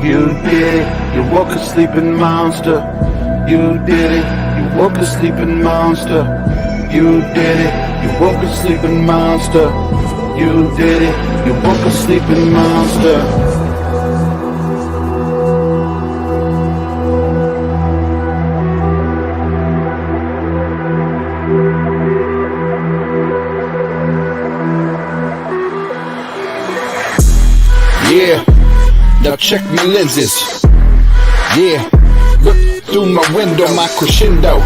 You did it, you woke a sleeping monster. You did it, you woke a sleeping monster. You did it, you woke a sleeping monster. You did it, you woke a sleeping monster. Yeah, now check my lenses. Yeah, look through my window, my crescendo.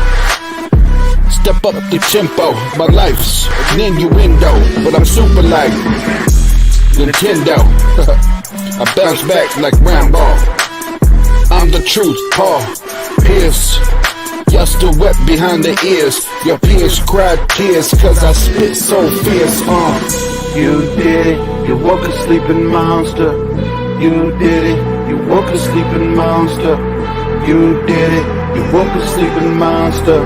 Step up the tempo, my life's an innuendo, but I'm super like Nintendo. I bounce back like Rambo. I'm the truth, Paul Pierce. Y'all still wet behind the ears. Your peers cried tears cause I spit so fierce. You did it, you woke a sleeping monster. You did it, you woke a sleeping monster. You did it, you woke a sleeping monster.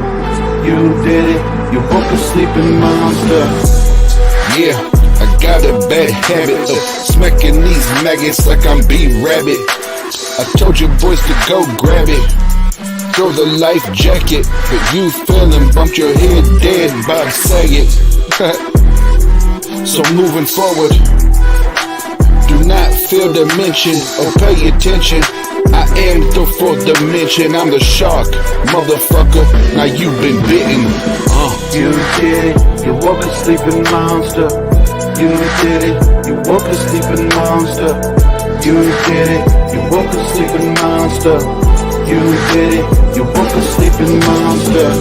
You did it, you woke a sleeping monster. Yeah, I got a bad habit of smacking these maggots like I'm B-Rabbit. I told you boys to go grab it. Throw the life jacket, but you fell and bumped your head dead, Bob Saget. So moving forward, do not feel the mention or pay attention. I am the fourth dimension, I'm the shark, motherfucker, now you've been bitten. You did it, you woke a sleeping monster. You did it, you woke a sleeping monster. You did it, you woke a sleeping monster. You did it, you woke a sleeping monster.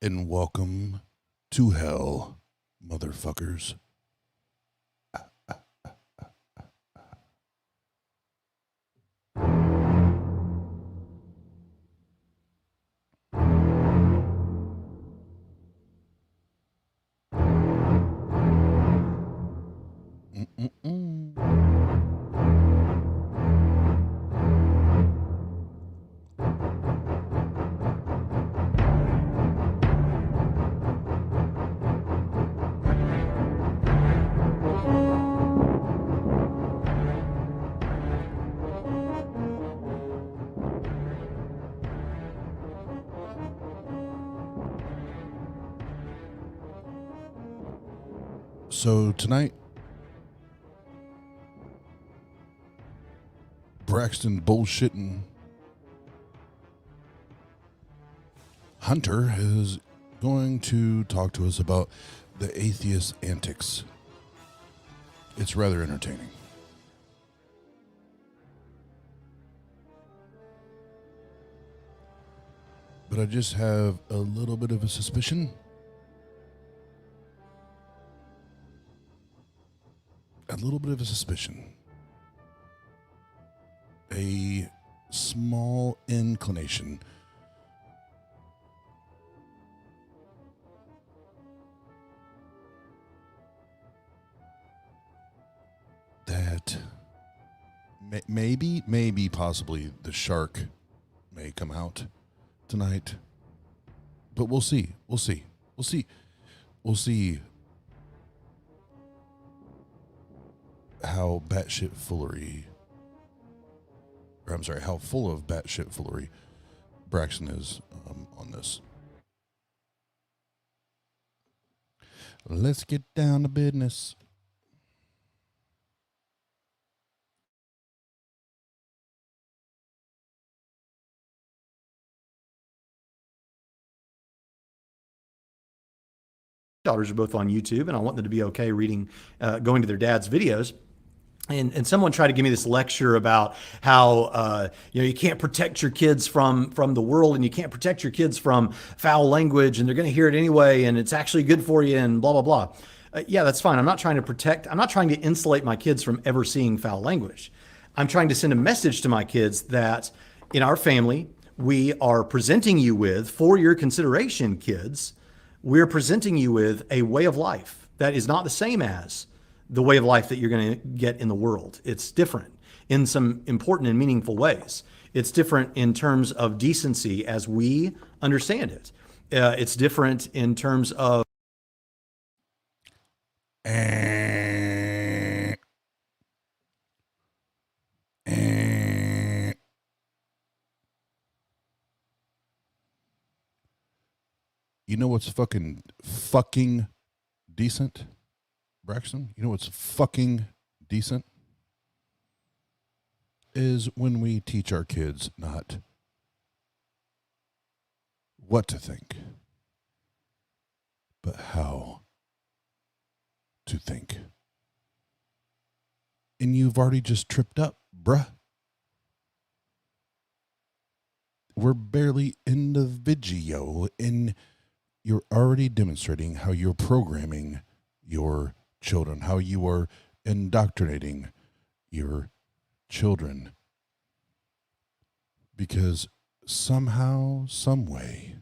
And welcome to hell, motherfuckers. So tonight, Braxton bullshitting Hunter is going to talk to us about the atheist antics. It's rather entertaining. But I just have a little bit of a suspicion. A little bit of a suspicion. A small inclination that maybe, possibly the shark may come out tonight. But we'll see. We'll see how batshit foolery, or I'm sorry, how full of batshit foolery Braxton is on this. Let's get down to business. Daughters are both on YouTube, and I want them to be okay reading, going to their dad's videos. And someone tried to give me this lecture about how you can't protect your kids from the world, and you can't protect your kids from foul language, and they're going to hear it anyway, and it's actually good for you, and blah blah blah. Yeah, that's fine. I'm not trying to insulate my kids from ever seeing foul language. I'm trying to send a message to my kids that in our family we are presenting you with, for your consideration, kids, we're presenting you with a way of life that is not the same as the way of life that you're going to get in the world. It's different in some important and meaningful ways. It's different in terms of decency as we understand it. It's different in terms of You know what's fucking decent, Braxton? You know what's fucking decent? Is when we teach our kids not what to think, but how to think. And you've already just tripped up, bruh. We're barely in the video, and you're already demonstrating how you're programming your children, how you are indoctrinating your children. Because somehow, some way,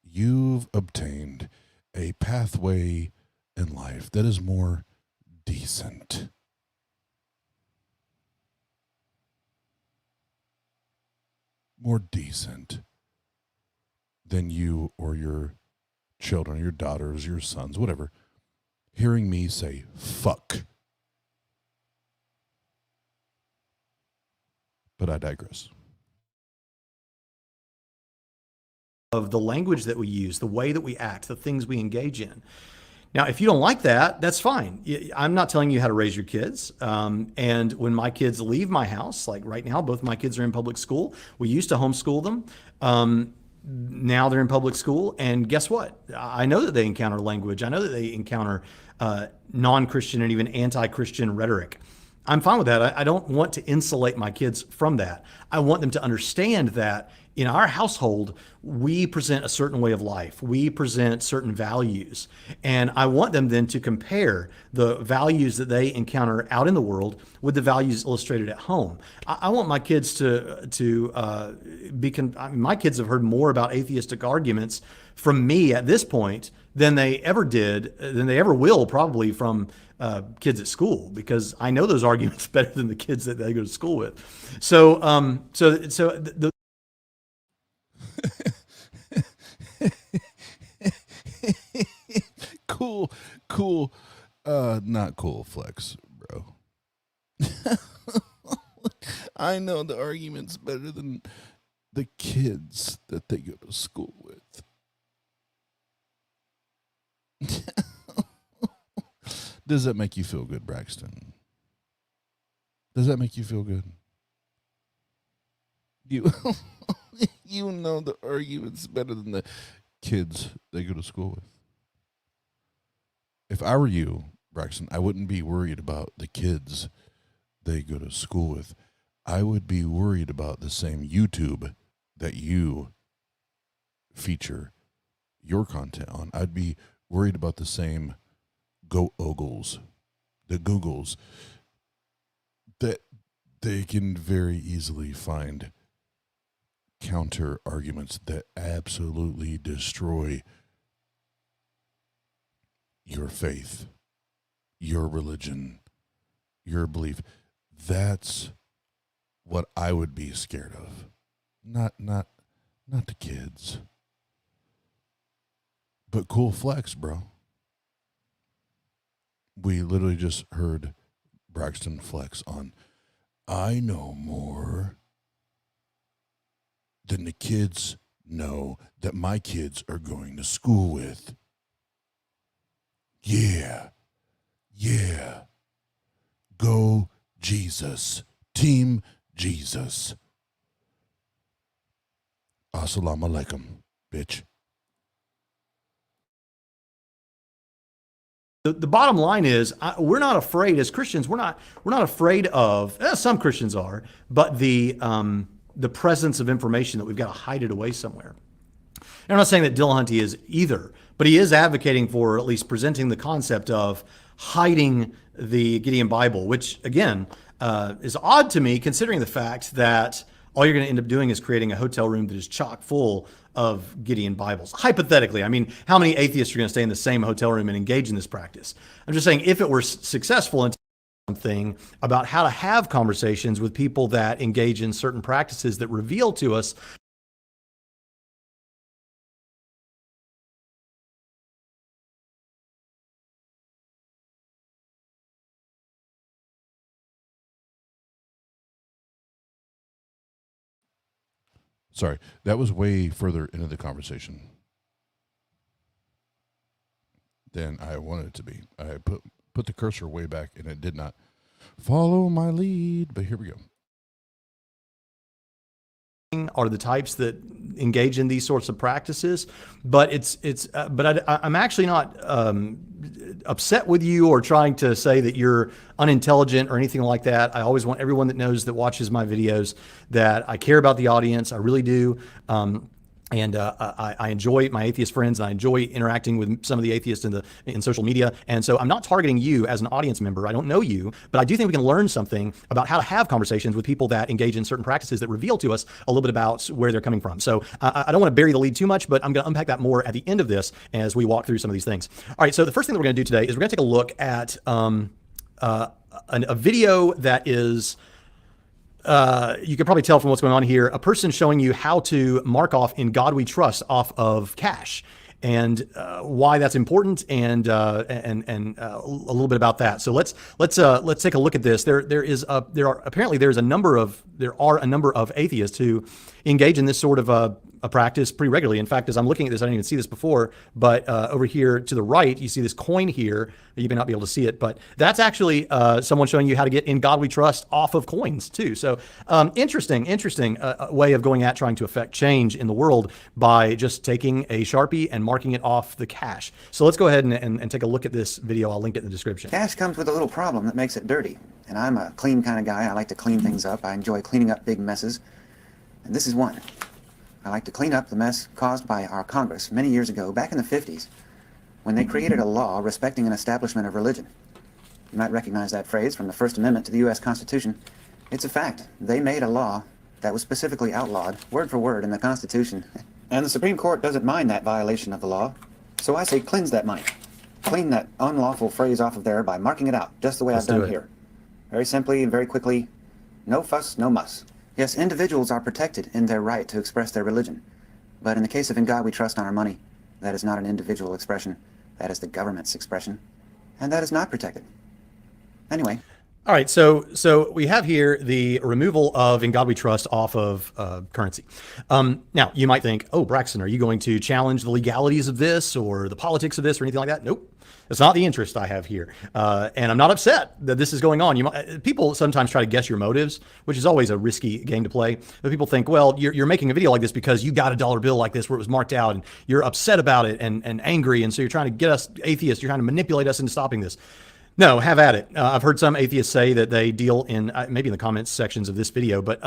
you've obtained a pathway in life that is more decent. More decent than you or your children, your daughters, your sons, whatever, hearing me say fuck. But I digress. of the language that we use, the way that we act, the things we engage in. Now, if you don't like that, that's fine. I'm not telling you how to raise your kids. And when my kids leave my house, like right now, both my kids are in public school. We used to homeschool them. Now they're in public school. And guess what? I know that they encounter language. I know that they encounter non-Christian and even anti-Christian rhetoric. I'm fine with that. I don't want to insulate my kids from that. I want them to understand that in our household, we present a certain way of life. We present certain values. And I want them then to compare the values that they encounter out in the world with the values illustrated at home. I want my kids my kids have heard more about atheistic arguments from me at this point than they ever will probably from kids at school, because I know those arguments better than the kids that they go to school with. So the cool, not cool flex, bro. I know the arguments better than the kids that they go to school with. Does that make you feel good, Braxton? Does that make you feel good? You know the arguments better than the kids they go to school with. If I were you, Braxton, I wouldn't be worried about the kids they go to school with. I would be worried about the same YouTube that you feature your content on. I'd be worried about the same the Googles, that they can very easily find counter arguments that absolutely destroy your faith, your religion, your belief. That's what I would be scared of. Not the kids. But cool flex, bro. We literally just heard Braxton flex on, I know more than the kids know that my kids are going to school with. Yeah. Yeah. Go Jesus. Team Jesus. Assalamu alaikum, bitch. The bottom line is we're not afraid as Christians. We're not afraid of some Christians are, but the presence of information that we've got to hide it away somewhere. And I'm not saying that Dillahunty is either, but he is advocating for at least presenting the concept of hiding the Gideon Bible, which again is odd to me considering the fact that all you're going to end up doing is creating a hotel room that is chock full of Gideon Bibles. Hypothetically, I mean, how many atheists are going to stay in the same hotel room and engage in this practice? I'm just saying if it were successful in something about how to have conversations with people that engage in certain practices that reveal to us Sorry, that was way further into the conversation than I wanted it to be. I put the cursor way back and it did not follow my lead, but here we go. Are the types that engage in these sorts of practices, but I'm actually not upset with you or trying to say that you're unintelligent or anything like that. I always want everyone that knows that watches my videos that I care about the audience. I really do. And I enjoy my atheist friends, and I enjoy interacting with some of the atheists in social media. And so I'm not targeting you as an audience member. I don't know you, but I do think we can learn something about how to have conversations with people that engage in certain practices that reveal to us a little bit about where they're coming from. So I don't want to bury the lead too much, but I'm going to unpack that more at the end of this as we walk through some of these things. All right, so the first thing that we're going to do today is we're going to take a look at a video that is... you can probably tell from what's going on here, a person showing you how to mark off in God We Trust off of cash and why that's important and a little bit about that. So let's take a look at this. There are a number of atheists who engage in this sort of a practice pretty regularly. In fact, as I'm looking at this, I didn't even see this before, but over here to the right, you see this coin here. You may not be able to see it, but that's actually someone showing you how to get in God We Trust off of coins too. So interesting way of going at trying to affect change in the world by just taking a Sharpie and marking it off the cash. So let's go ahead and take a look at this video. I'll link it in the description. Cash comes with a little problem that makes it dirty. And I'm a clean kind of guy. I like to clean things up. I enjoy cleaning up big messes. And this is one. I like to clean up the mess caused by our Congress many years ago, back in the 50s, when they created a law respecting an establishment of religion. You might recognize that phrase from the First Amendment to the U.S. Constitution. It's a fact. They made a law that was specifically outlawed, word for word, in the Constitution. And the Supreme Court doesn't mind that violation of the law. So I say cleanse that mind. Clean that unlawful phrase off of there by marking it out, just the way I've done here. Very simply and very quickly, no fuss, no muss. Yes, individuals are protected in their right to express their religion. But in the case of In God We Trust on Our Money, that is not an individual expression. That is the government's expression. And that is not protected. Anyway. All right, so we have here the removal of In God We Trust off of currency. Now, you might think, oh, Braxton, are you going to challenge the legalities of this or the politics of this or anything like that? Nope. That's not the interest I have here. And I'm not upset that this is going on. People sometimes try to guess your motives, which is always a risky game to play. But people think, well, you're making a video like this because you got a dollar bill like this where it was marked out and you're upset about it and angry. And so you're trying to get us atheists, you're trying to manipulate us into stopping this. No, have at it. I've heard some atheists say that they deal in, maybe in the comments sections of this video, but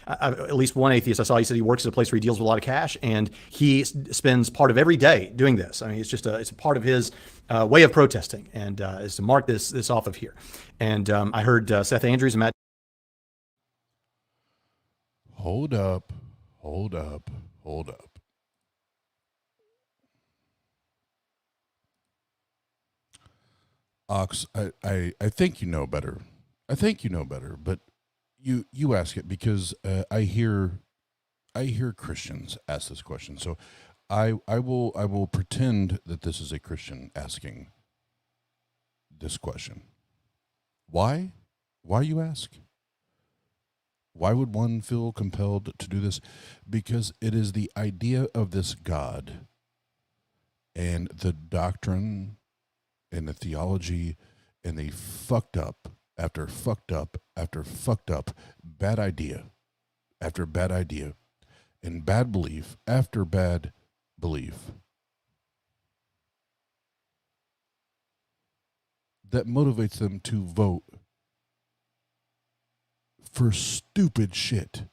at least one atheist I saw, he said he works at a place where he deals with a lot of cash and he spends part of every day doing this. I mean, it's a part of his way of protesting and is to mark this off of here. And I heard Seth Andrews and Matt. Hold up. Ox, I think you know better. But you ask it because I hear Christians ask this question. So I will pretend that this is a Christian asking this question. Why? Why, you ask? Why would one feel compelled to do this? Because it is the idea of this God and the doctrine and the theology, and they fucked up after fucked up after fucked up, bad idea after bad idea, and bad belief after bad belief that motivates them to vote for stupid shit.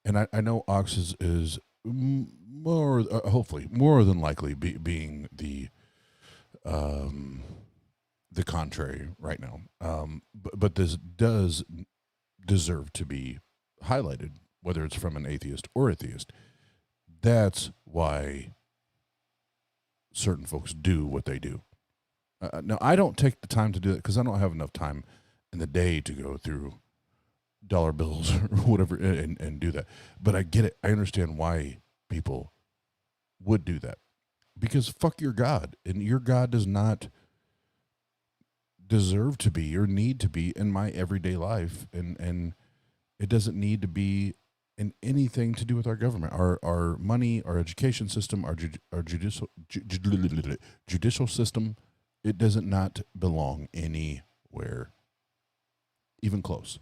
And I know Ox is more, hopefully, more than likely being the contrary right now. But this does deserve to be highlighted, whether it's from an atheist or a theist. That's why certain folks do what they do. Now, I don't take the time to do that because I don't have enough time in the day to go through dollar bills or whatever and do that. But I get it. I understand why people would do that. Because fuck your God. And your God does not deserve to be or need to be in my everyday life. And it doesn't need to be in anything to do with our government, our money, our education system, our judicial system. It doesn't not belong anywhere, even close.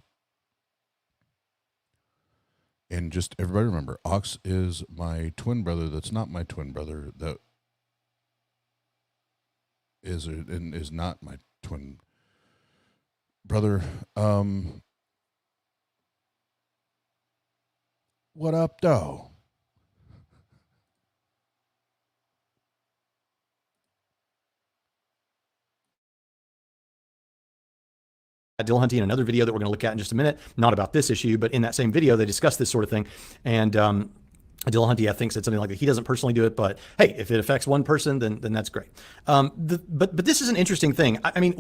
And just everybody remember, Ox is my twin brother. That's not my twin brother. That is and is not my twin brother. What up, though? Dillahunty in another video that we're going to look at in just a minute, not about this issue, but in that same video, they discuss this sort of thing. And Dillahunty, I think, said something like that. He doesn't personally do it, but hey, if it affects one person, then that's great. But this is an interesting thing. I mean,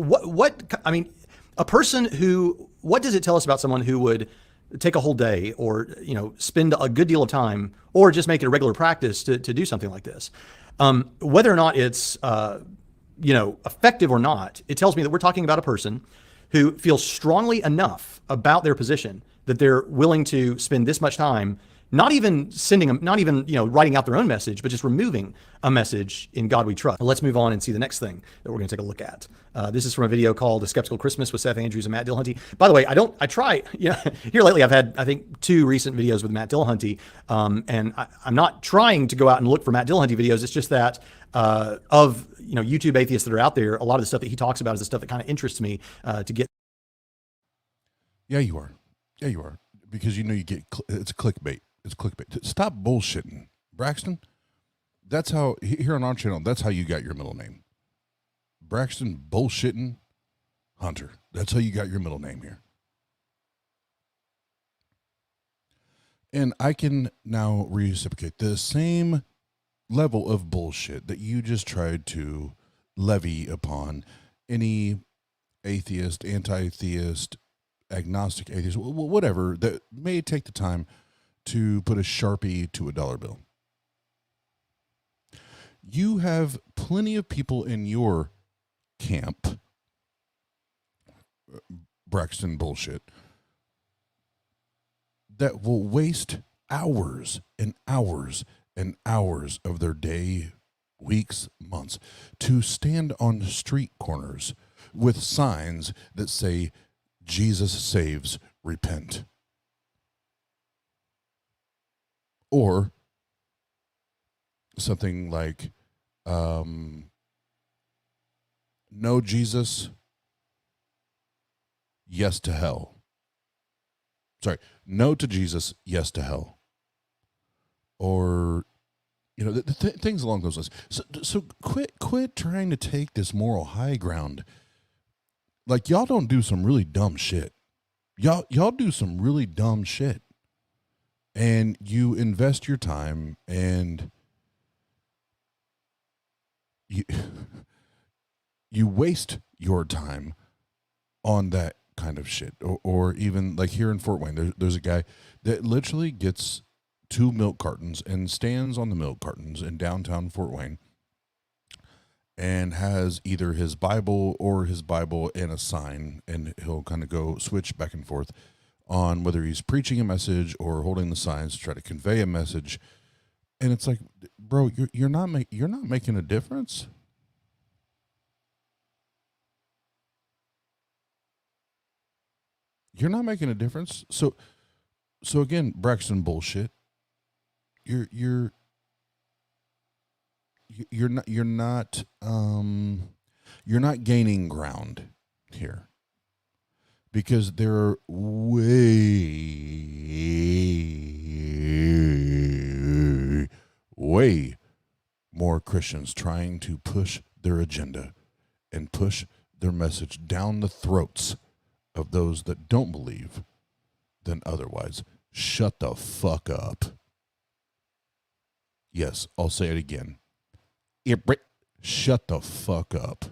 a person who, what does it tell us about someone who would take a whole day or, spend a good deal of time or just make it a regular practice to do something like this? Whether or not it's, effective or not, it tells me that we're talking about a person who feels strongly enough about their position that they're willing to spend this much time, not even writing out their own message, but just removing a message in God We Trust. Let's move on and see the next thing that we're going to take a look at. This is from a video called A Skeptical Christmas with Seth Andrews and Matt Dillahunty. By the way, here lately I've had, I think, 2 recent videos with Matt Dillahunty, and I'm not trying to go out and look for Matt Dillahunty videos. It's just that of YouTube atheists that are out there, a lot of the stuff that he talks about is the stuff that kind of interests me to get. Yeah, you are. Yeah, you are. Because you get, it's clickbait. It's clickbait. Stop bullshitting. Braxton, that's how, here on our channel, that's how you got your middle name. Braxton bullshitting Hunter. That's how you got your middle name here. And I can now reciprocate the same level of bullshit that you just tried to levy upon any atheist, anti-theist, agnostic atheist, whatever, that may take the time to put a Sharpie to a dollar bill. You have plenty of people in your camp, Braxton bullshit, that will waste hours and hours and hours of their day, weeks, months to stand on street corners with signs that say, Jesus saves, repent. Or something like, no Jesus, yes to hell. Sorry, no to Jesus, yes to hell. Or, things along those lines. So quit trying to take this moral high ground. Like, y'all don't do some really dumb shit. Y'all do some really dumb shit. And you invest your time and you waste your time on that kind of shit. Or even like here in Fort Wayne, there's a guy that literally gets 2 milk cartons and stands on the milk cartons in downtown Fort Wayne and has either his Bible and a sign, and he'll kind of go switch back and forth on whether he's preaching a message or holding the signs to try to convey a message. And it's like, bro, you're not making a difference. You're not making a difference. So again, Braxton bullshit. You're not gaining ground here, because there are way more Christians trying to push their agenda and push their message down the throats of those that don't believe than otherwise. Shut the fuck up. Yes, I'll say it again. Shut the fuck up.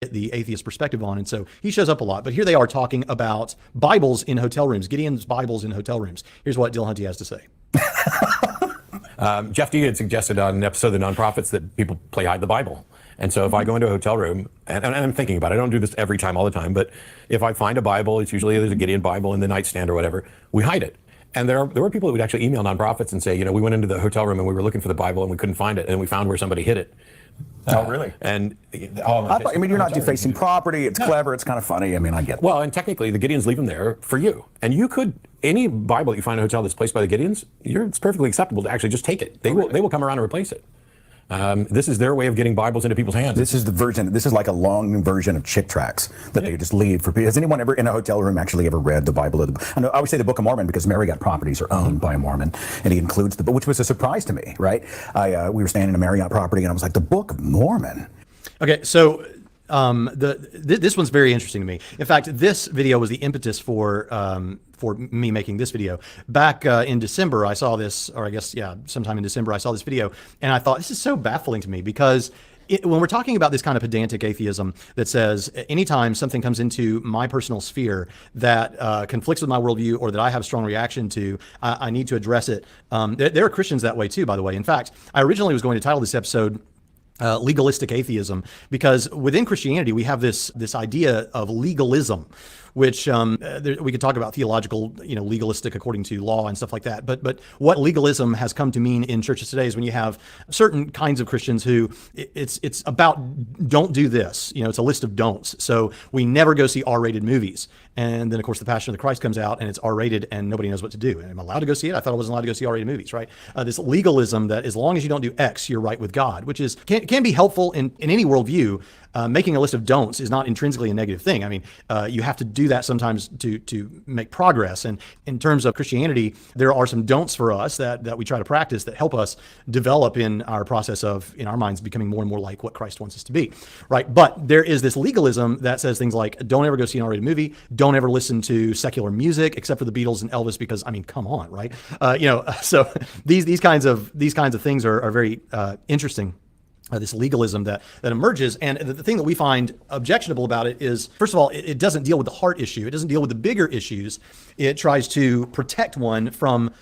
The atheist perspective on. And so he shows up a lot, but here they are talking about Bibles in hotel rooms, Gideon's Bibles in hotel rooms. Here's what Dill Hunty has to say. Jeff D had suggested on an episode of the Nonprofits that people play hide the Bible. And so if I go into a hotel room, and I'm thinking about it, I don't do this every time, all the time, but if I find a Bible, it's usually there's a Gideon Bible in the nightstand or whatever, we hide it. And there were people that would actually email Nonprofits and say, you know, we went into the hotel room and we were looking for the Bible and we couldn't find it, and we found where somebody hid it. Oh, really? And I mean, you're not defacing property. It's clever. It's kind of funny. I mean, I get it. Well, and technically, the Gideons leave them there for you. And you could, any Bible that you find in a hotel that's placed by the Gideons, it's perfectly acceptable to actually just take it. They will come around and replace it. This is their way of getting Bibles into people's hands. This is the version. This is like a long version of Chick tracts that they just leave for people. Has anyone ever in a hotel room actually ever read the Bible? I know I always say the Book of Mormon because Marriott properties are owned by a Mormon, and he includes the book, which was a surprise to me. Right? We were staying in a Marriott property, and I was like, the Book of Mormon. Okay, so this one's very interesting to me. In fact, this video was the impetus for me making this video. Back in December, I saw this, or I guess, yeah, sometime in December, I saw this video, and I thought, this is so baffling to me, because when we're talking about this kind of pedantic atheism that says anytime something comes into my personal sphere that conflicts with my worldview or that I have a strong reaction to, I need to address it. There are Christians that way too, by the way. In fact, I originally was going to title this episode legalistic atheism, because within Christianity we have this idea of legalism, which we could talk about theological, legalistic according to law and stuff like that. But what legalism has come to mean in churches today is when you have certain kinds of Christians who it's about don't do this. It's a list of don'ts. So we never go see R-rated movies. And then, of course, The Passion of the Christ comes out and it's R-rated and nobody knows what to do. Am I allowed to go see it? I thought I wasn't allowed to go see R-rated movies, right? This legalism that as long as you don't do X, you're right with God, which can be helpful in any worldview. Making a list of don'ts is not intrinsically a negative thing. I mean, you have to do that sometimes to make progress. And in terms of Christianity, there are some don'ts for us that we try to practice that help us develop in our process of, in our minds, becoming more and more like what Christ wants us to be, right? But there is this legalism that says things like, don't ever go see an R-rated movie, don't ever listen to secular music except for the Beatles and Elvis, because, I mean, come on, right? So these kinds of things are very interesting. This legalism that emerges. And the thing that we find objectionable about it is, first of all, it doesn't deal with the heart issue. It doesn't deal with the bigger issues. It tries to protect one from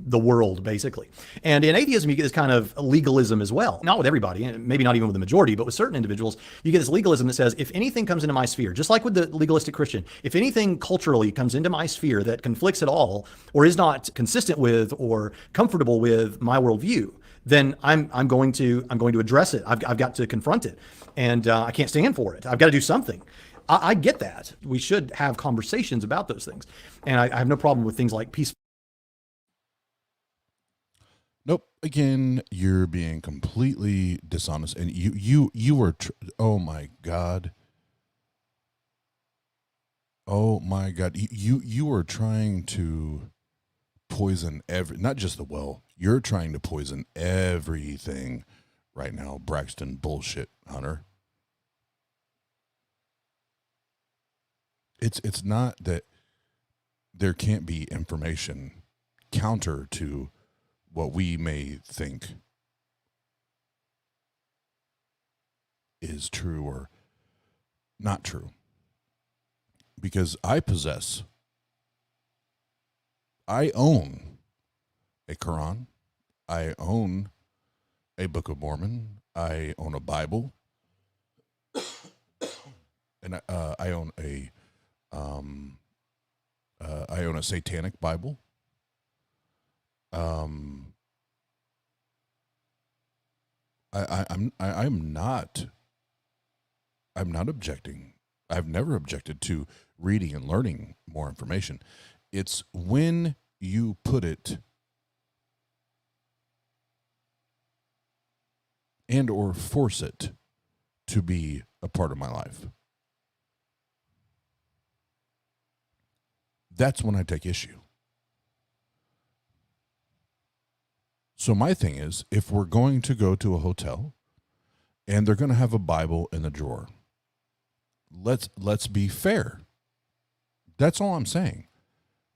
the world, basically. And in atheism, you get this kind of legalism as well. Not with everybody, maybe not even with the majority, but with certain individuals, you get this legalism that says, if anything comes into my sphere, just like with the legalistic Christian, if anything culturally comes into my sphere that conflicts at all, or is not consistent with or comfortable with my worldview, then I'm going to address it. I've got to confront it, and I can't stand for it. I've got to do something. I get that. We should have conversations about those things, and I have no problem with things like peaceful. Nope. Again, you're being completely dishonest, and you were. Oh my God. Oh my God. You were trying to poison not just the well. You're trying to poison everything right now, Braxton bullshit hunter. It's not that there can't be information counter to what we may think is true or not true. Because I own a Quran, I own a Book of Mormon, I own a Bible, and I own a I own a satanic Bible. I'm not objecting. I've never objected to reading and learning more information. It's when you put it and or force it to be a part of my life. That's when I take issue. So my thing is, if we're going to go to a hotel and they're going to have a Bible in the drawer, let's be fair. That's all I'm saying.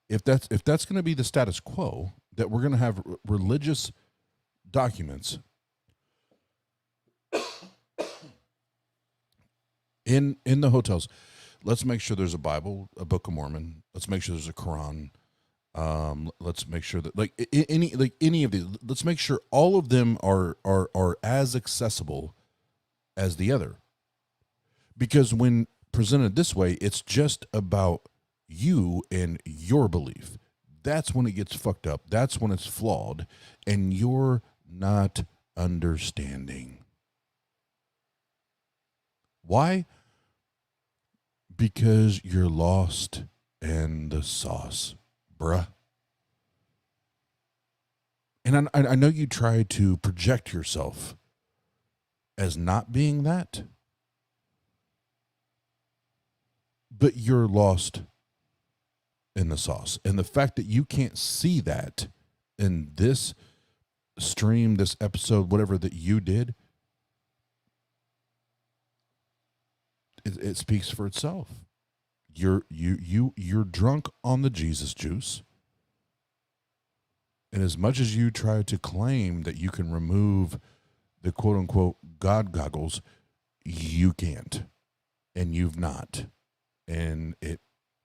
If that's going to be the status quo, that we're going to have religious documents in the hotels, let's make sure there's a Bible, a Book of Mormon. Let's make sure there's a Quran. Let's make sure that any of these, let's make sure all of them are as accessible as the other. Because when presented this way, it's just about you and your belief. That's when it gets fucked up. That's when it's flawed, and you're not understanding. Why? Because you're lost in the sauce, bruh. And I know you try to project yourself as not being that, but you're lost in the sauce. And the fact that you can't see that in this stream, this episode, whatever that you did, it speaks for itself. You're drunk on the Jesus juice. And as much as you try to claim that you can remove the quote unquote God goggles, you can't. And you've not. And it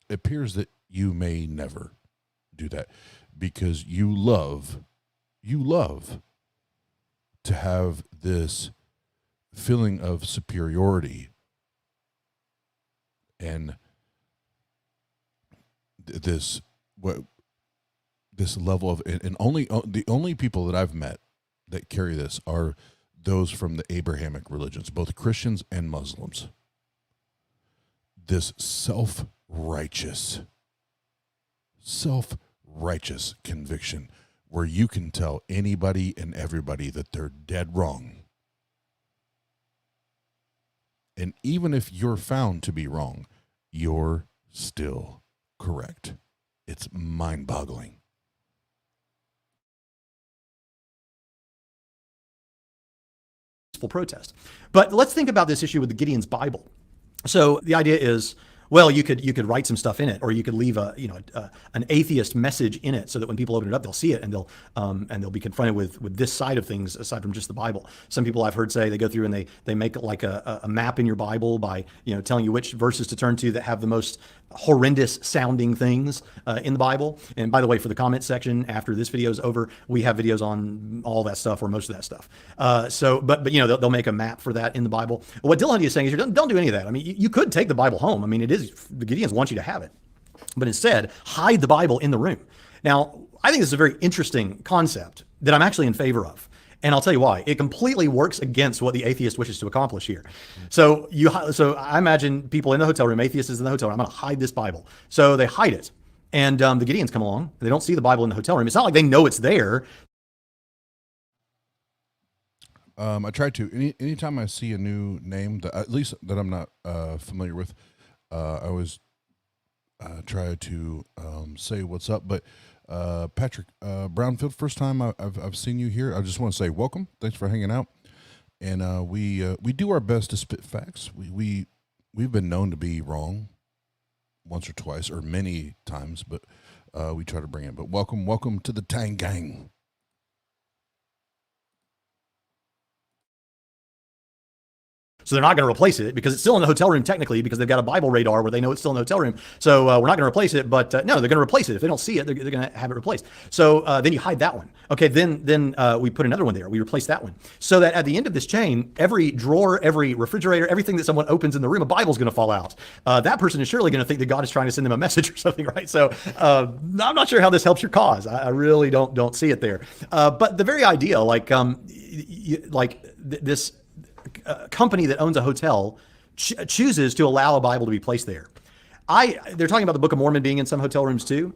appears that you may never do that, because you love to have this feeling of superiority and this level of, and the only people that I've met that carry this are those from the Abrahamic religions, both Christians and Muslims. This self-righteous conviction where you can tell anybody and everybody that they're dead wrong. And even if you're found to be wrong, you're still correct. It's mind-boggling. Protest. But let's think about this issue with the Gideon's Bible. So the idea is, well, you could write some stuff in it, or you could leave an atheist message in it, so that when people open it up, they'll see it and they'll be confronted with this side of things aside from just the Bible. Some people I've heard say they go through and they make like a map in your Bible by telling you which verses to turn to that have the most horrendous sounding things in the Bible. And by the way, for the comment section after this video is over, we have videos on all that stuff, or most of that stuff. But they'll make a map for that in the Bible. What Dylan is saying is, don't do any of that. I mean, you could take the Bible home. I mean, the Gideons want you to have it, but instead hide the Bible in the room. Now, I think this is a very interesting concept that I'm actually in favor of. And I'll tell you why. It completely works against what the atheist wishes to accomplish here. So I imagine people in the hotel room, atheists in the hotel room, I'm going to hide this Bible. So they hide it. And the Gideons come along. They don't see the Bible in the hotel room. It's not like they know it's there. I try to. Anytime I see a new name, at least that I'm not familiar with, I always try to say what's up. But Patrick Brownfield, first time I've seen you here. I just want to say welcome. Thanks for hanging out. And we do our best to spit facts. We've been known to be wrong once or twice, or many times, but we try to bring it. But welcome to the Tang Gang. So So they're not going to replace it because it's still in the hotel room technically, because they've got a Bible radar where they know it's still in the hotel room. So we're not going to replace it, but no, they're going to replace it. If they don't see it, they're going to have it replaced. So then you hide that one. Okay, then we put another one there. We replace that one. So that at the end of this chain, every drawer, every refrigerator, everything that someone opens in the room, a Bible's going to fall out. That person is surely going to think that God is trying to send them a message or something, right? So I'm not sure how this helps your cause. I really don't see it there. But the very idea, this company that owns a hotel chooses to allow a Bible to be placed there. They're talking about the Book of Mormon being in some hotel rooms too.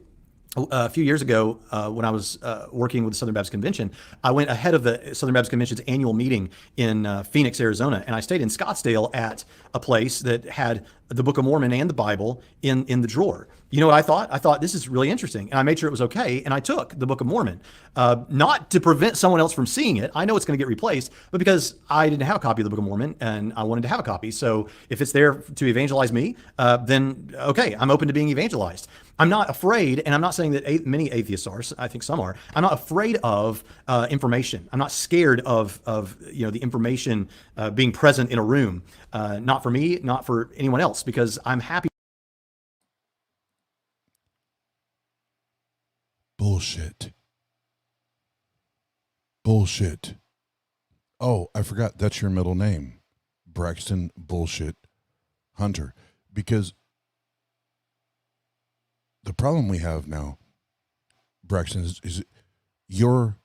A few years ago, when I was working with the Southern Baptist Convention, I went ahead of the Southern Baptist Convention's annual meeting in Phoenix, Arizona, and I stayed in Scottsdale at a place that had the Book of Mormon and the Bible in the drawer. You know what I thought? I thought, this is really interesting. And I made sure it was okay. And I took the Book of Mormon, not to prevent someone else from seeing it. I know it's going to get replaced, but because I didn't have a copy of the Book of Mormon and I wanted to have a copy. So if it's there to evangelize me, then okay, I'm open to being evangelized. I'm not afraid, and I'm not saying that many atheists are, I think some are, I'm not afraid of information. I'm not scared of the information being present in a room. Not for me, not for anyone else, because I'm happy. Bullshit. Bullshit. Oh, I forgot that's your middle name. Braxton Bullshit Hunter. Because the problem we have now, Braxton, is you're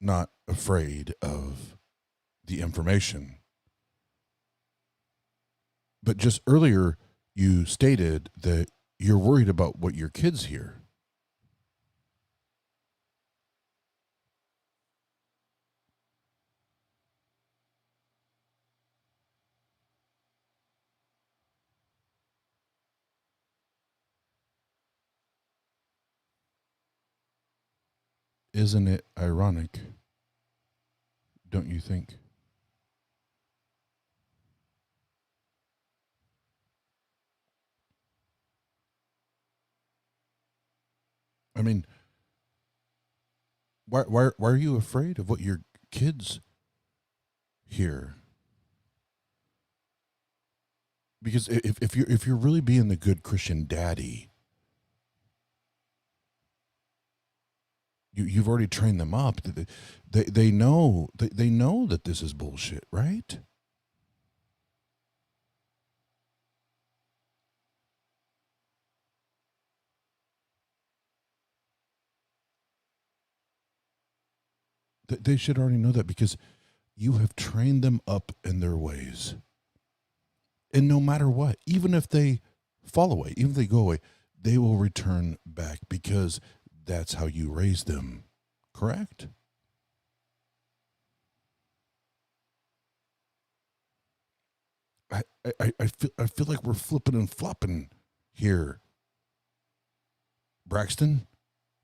not afraid of the information. But just earlier, you stated that you're worried about what your kids hear. Isn't it ironic? Don't you think? I mean, why are you afraid of what your kids hear? Because if you're really being the good Christian daddy, you've already trained them up. They know that this is bullshit, right? They should already know that because you have trained them up in their ways. And no matter what, even if they fall away, even if they go away, they will return back because that's how you raise them. Correct? I feel like we're flipping and flopping here. Braxton,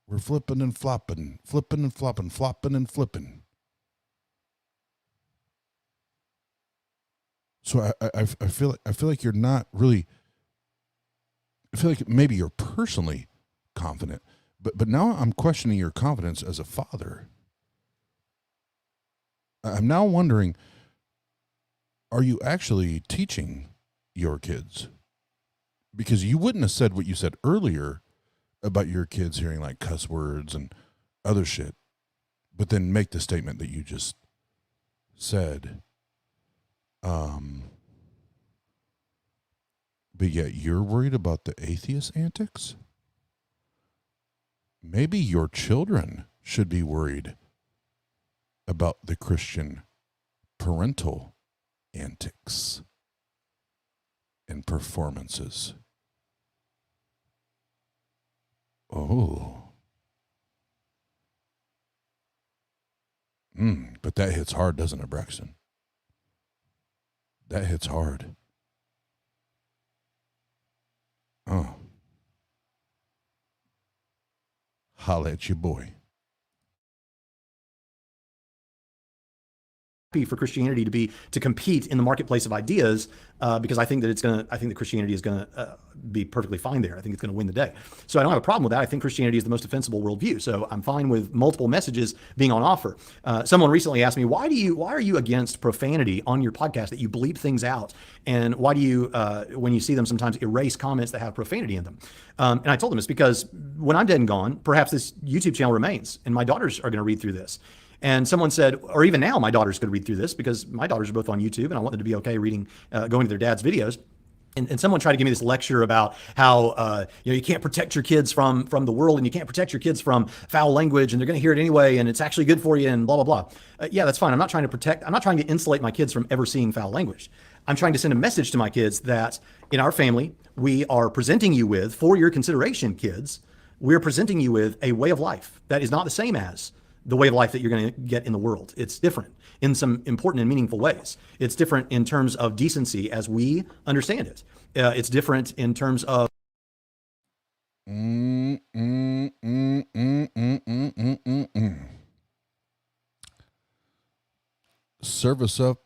we're flipping and flopping, flopping and flipping. So I feel like you're not really. I feel like maybe you're personally confident, but now I'm questioning your confidence as a father. I'm now wondering, are you actually teaching your kids? Because you wouldn't have said what you said earlier about your kids hearing like cuss words and other shit, but then make the statement that you just said. But yet you're worried about the atheist antics? Maybe your children should be worried about the Christian parental antics and performances. Oh. But that hits hard, doesn't it, Braxton? That hits hard. Oh. Holla at your boy. for Christianity to compete in the marketplace of ideas, because I think that Christianity is gonna be perfectly fine there. I think it's gonna win the day. So I don't have a problem with that. I think Christianity is the most defensible worldview. So I'm fine with multiple messages being on offer. Someone recently asked me, why are you against profanity on your podcast, that you bleep things out, and why do you when you see them sometimes erase comments that have profanity in them? And I told them it's because when I'm dead and gone, perhaps this YouTube channel remains, and my daughters are gonna read through this. And someone said, or even now, my daughters could read through this, because my daughters are both on YouTube, and I want them to be okay reading, going to their dad's videos. And someone tried to give me this lecture about how you can't protect your kids from the world, and you can't protect your kids from foul language, and they're going to hear it anyway, and it's actually good for you, and blah blah blah. Yeah, that's fine. I'm not trying to insulate my kids from ever seeing foul language. I'm trying to send a message to my kids that in our family, we are presenting you with, for your consideration, kids, we're presenting you with a way of life that is not the same as the way of life that you're going to get in the world. It's different in some important and meaningful ways. It's different in terms of decency as we understand it. It's different in terms of Service up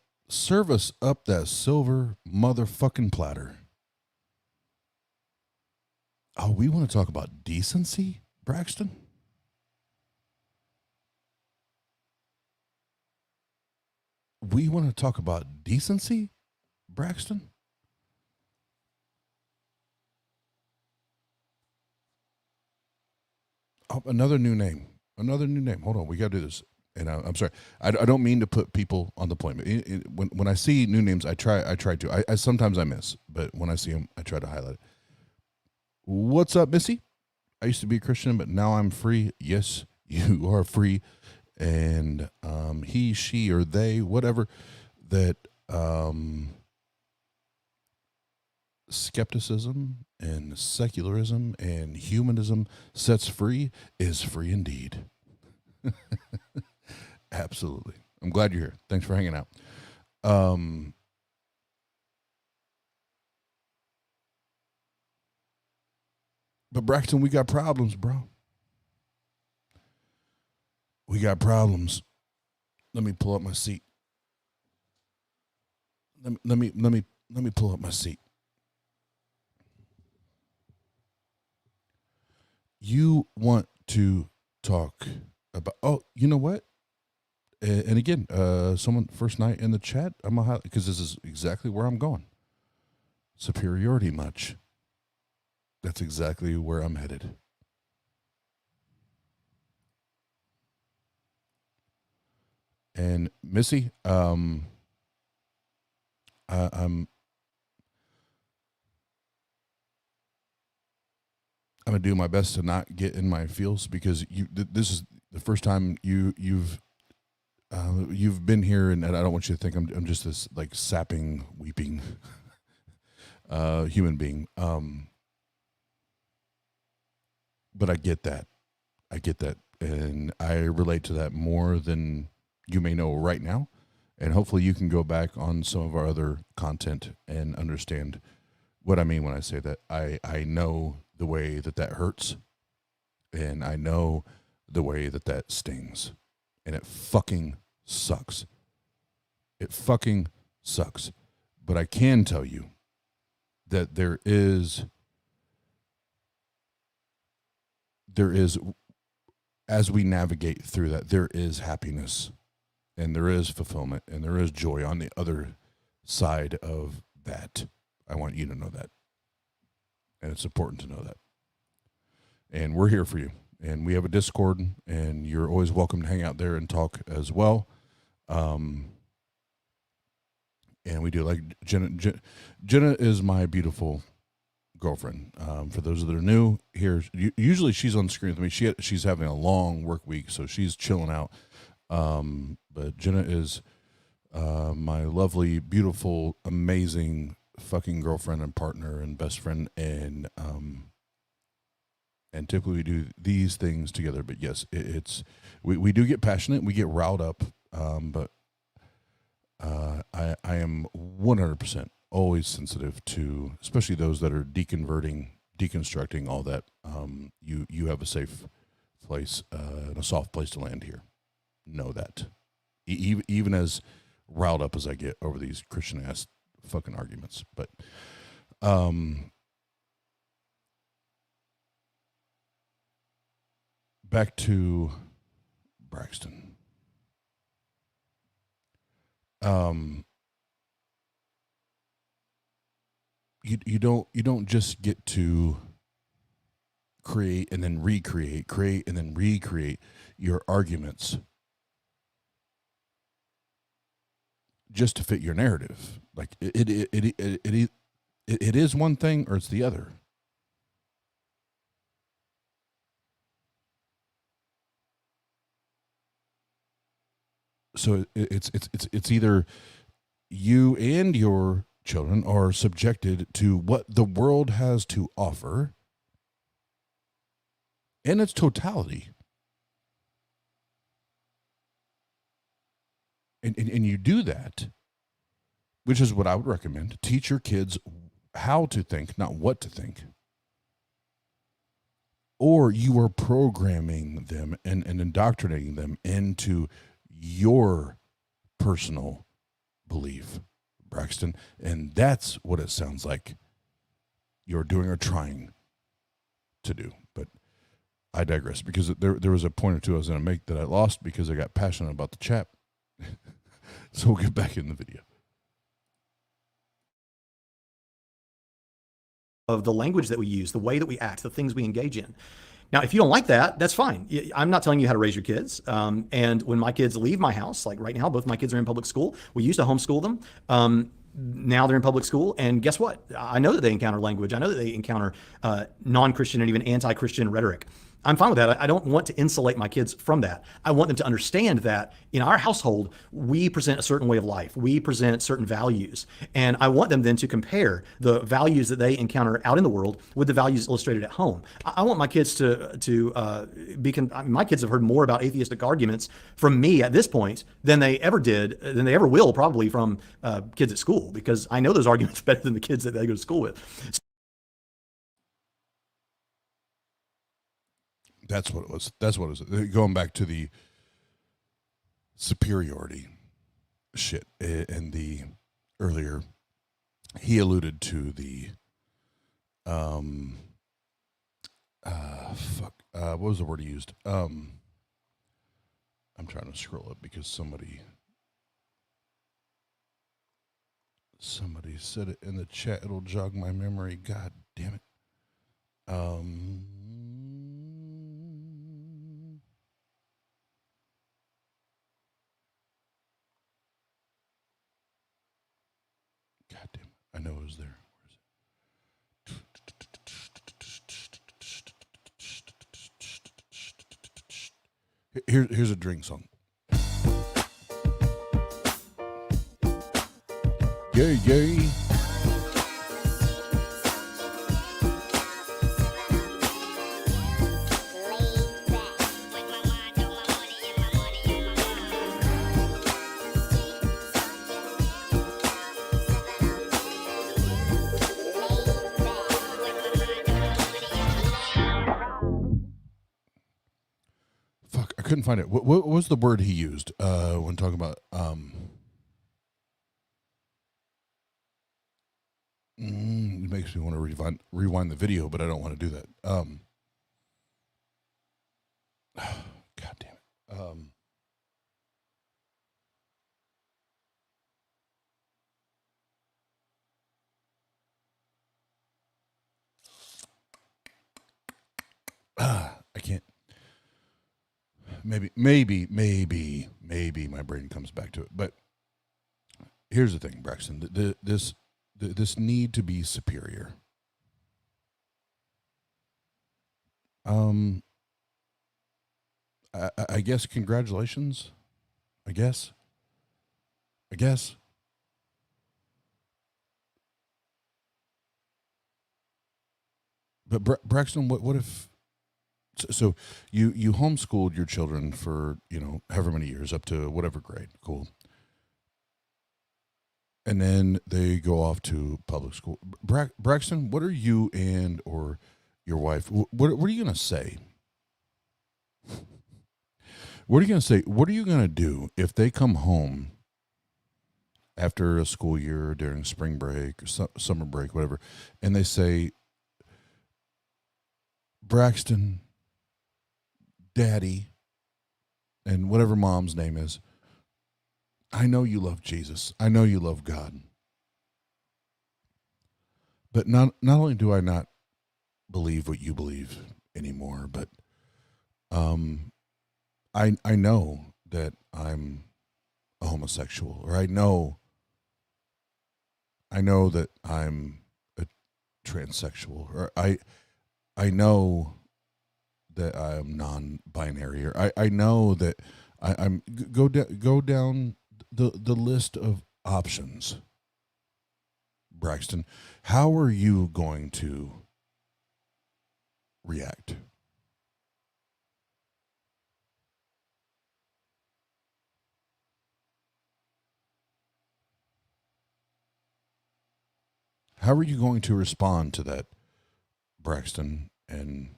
that silver motherfucking platter. Oh, we want to talk about decency, Braxton? We want to talk about decency, Braxton? Oh, another new name. Hold on, we got to do this. And I'm sorry, I don't mean to put people on the plane. When I see new names, I try to. I sometimes I miss, but when I see them, I try to highlight it. What's up, Missy? I used to be a Christian, but now I'm free. Yes, you are free. And he, she, or they, whatever, that skepticism and secularism and humanism sets free is free indeed. Absolutely. I'm glad you're here. Thanks for hanging out. But Braxton, we got problems, bro. We got problems. Let me pull up my seat. Let me pull up my seat. You want to talk about? Oh, you know what? And again, someone first night in the chat. I'm gonna highlight, because this is exactly where I'm going. Superiority much. That's exactly where I'm headed. And Missy, I'm gonna do my best to not get in my feels, because this is the first time you've been here, and I don't want you to think I'm just this like sapping, weeping human being. But I get that, and I relate to that more than you may know right now, and hopefully you can go back on some of our other content and understand what I mean when I say that. I know the way that hurts, and I know the way that stings, and it fucking sucks. It fucking sucks. But I can tell you that there is, as we navigate through that, there is happiness, and there is fulfillment, and there is joy on the other side of that. I want you to know that. And it's important to know that. And we're here for you. And we have a Discord, and you're always welcome to hang out there and talk as well. And we do, like, Jena is my beautiful girlfriend. For those that are new here, usually she's on screen with me. She's having a long work week, so she's chilling out. But Jena is my lovely, beautiful, amazing fucking girlfriend and partner and best friend, and typically we do these things together. But yes, we do get passionate, we get riled up, but I am 100% always sensitive to, especially those that are deconstructing all that. You have a safe place and a soft place to land here. Know that. Even as riled up as I get over these Christian ass fucking arguments. But back to Braxton. You don't just get to create and then recreate, create and then recreate your arguments just to fit your narrative. Like it is one thing or it's the other. So it's either you and your children are subjected to what the world has to offer in its totality. And you do that, which is what I would recommend. Teach your kids how to think, not what to think. Or you are programming them and indoctrinating them into your personal belief, Braxton. And that's what it sounds like you're doing or trying to do. But I digress, because there was a point or two I was going to make that I lost because I got passionate about the chat. So we'll get back in the video. Of the language that we use, the way that we act, the things we engage in. Now, if you don't like that, that's fine. I'm not telling you how to raise your kids. And when my kids leave my house, like right now, both my kids are in public school. We used to homeschool them. Now they're in public school. And guess what? I know that they encounter language. I know that they encounter non-Christian and even anti-Christian rhetoric. I'm fine with that. I don't want to insulate my kids from that. I want them to understand that in our household, we present a certain way of life. We present certain values. And I want them then to compare the values that they encounter out in the world with the values illustrated at home. I want my kids my kids have heard more about atheistic arguments from me at this point than they ever will probably from kids at school, because I know those arguments better than the kids that they go to school with. That's what it was. That's what it was. Going back to the superiority shit and the earlier, he alluded to the what was the word he used? I'm trying to scroll up because somebody said it in the chat. It'll jog my memory. God damn it. God damn it. I know it was there. Where is it? Here's a drink song. Yay, yay. Fuck, I couldn't find it. What was the word he used when talking about it makes me want to rewind the video, but I don't want to do that. God damn it. I can't. Maybe my brain comes back to it. But here's the thing, Braxton. This need to be superior. I guess congratulations. I guess. But Braxton, what if? So you homeschooled your children for, however many years, up to whatever grade. Cool. And then they go off to public school. Braxton, what are you and or your wife, what are you going to say? What are you going to say? What are you going to do if they come home after a school year, during spring break, or summer break, whatever, and they say, Braxton, Daddy, and whatever mom's name is, I know you love Jesus. I know you love God. But not only do I not believe what you believe anymore, but I know that I'm a homosexual, or I know that I'm a transsexual, or I know that I'm non-binary, or I know that I'm go down the list of options. Braxton, how are you going to react? How are you going to respond to that, Braxton, and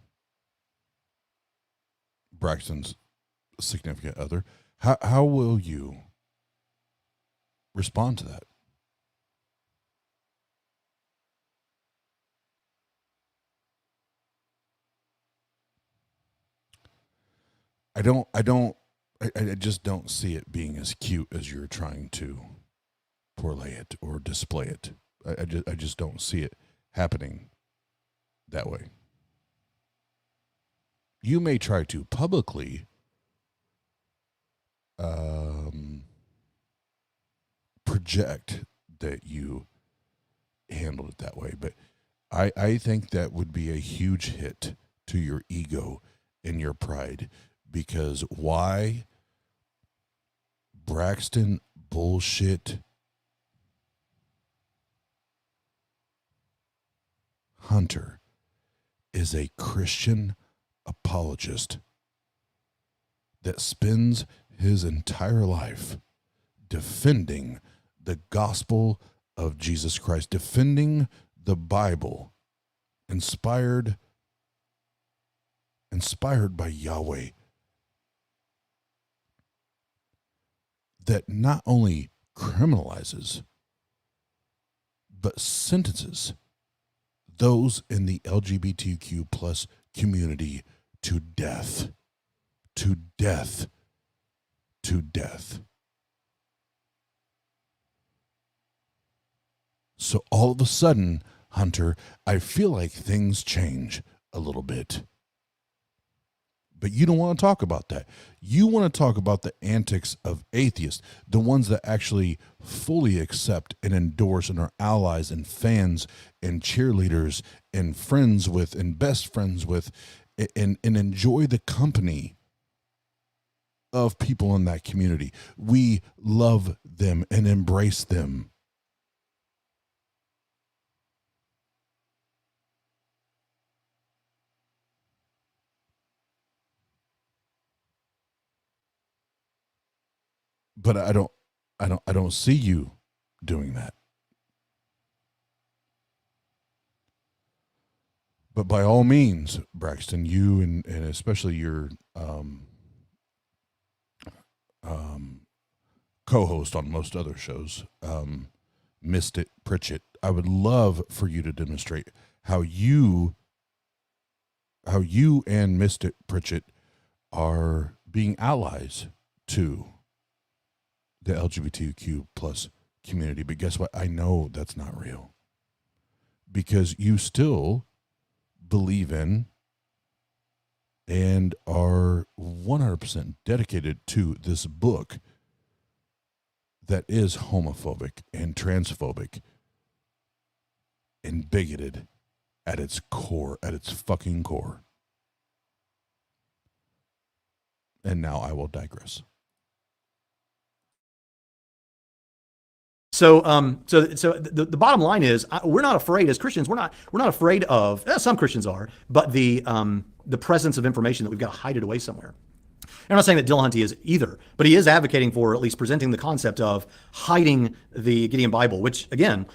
Braxton's significant other? How will you respond to that? I just don't see it being as cute as you're trying to parlay it or display it. I just don't see it happening that way. You may try to publicly project that you handled it that way, but I think that would be a huge hit to your ego and your pride, because why? Braxton bullshit Hunter is a Christian apologist that spends his entire life defending the gospel of Jesus Christ, defending the Bible, inspired by Yahweh, that not only criminalizes but sentences those in the LGBTQ plus community to death, to death, to death. So all of a sudden, Hunter, I feel like things change a little bit. But you don't want to talk about that. You want to talk about the antics of atheists, the ones that actually fully accept and endorse and are allies and fans and cheerleaders and friends with and best friends with and enjoy the company of people in that community. We love them and embrace them. But I don't see you doing that. But by all means, Braxton, you and especially your co-host on most other shows, Missed It, Pritchett, I would love for you to demonstrate how you and Missed It, Pritchett are being allies to the LGBTQ plus community. But guess what? I know that's not real, because you still believe in and are 100% dedicated to this book that is homophobic and transphobic and bigoted at its core, at its fucking core. And now I will digress. So the bottom line is, we're not afraid as Christians. We're not afraid of, some Christians are, but the presence of information that we've got to hide it away somewhere. I'm not saying that Dillahunty is either, but he is advocating for at least presenting the concept of hiding the Gideon Bible, which again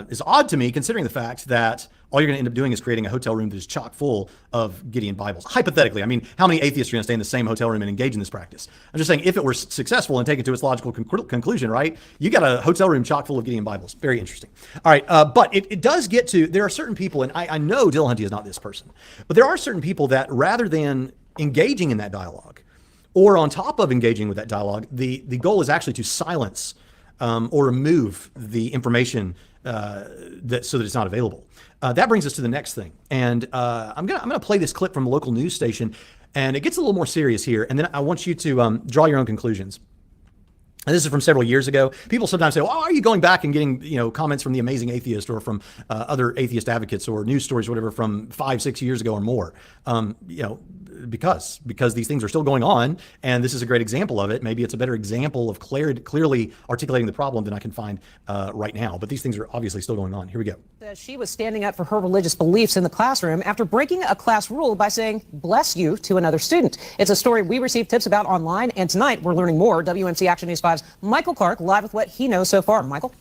is odd to me considering the fact that all you're going to end up doing is creating a hotel room that is chock full of Gideon Bibles. Hypothetically, I mean, how many atheists are going to stay in the same hotel room and engage in this practice? I'm just saying, if it were successful and taken to its logical conclusion, right? You got a hotel room chock full of Gideon Bibles. Very interesting. All right, but it does get to, there are certain people, and I know Dillahunty is not this person, but there are certain people that rather than engaging in that dialogue, or on top of engaging with that dialogue, the goal is actually to silence or remove the information so that it's not available. That brings us to the next thing, and I'm gonna play this clip from a local news station, and it gets a little more serious here, and then I want you to draw your own conclusions. And this is from several years ago. People sometimes say, well, are you going back and getting comments from The Amazing Atheist or from other atheist advocates or news stories or whatever from 5-6 years ago or more? Because these things are still going on, and this is a great example of it. Maybe it's a better example of clearly articulating the problem than I can find right now. But these things are obviously still going on. Here we go. She was standing up for her religious beliefs in the classroom after breaking a class rule by saying, "Bless you," to another student. It's a story we received tips about online, and tonight we're learning more. WMC Action News 5's Michael Clark live with what he knows so far. Michael?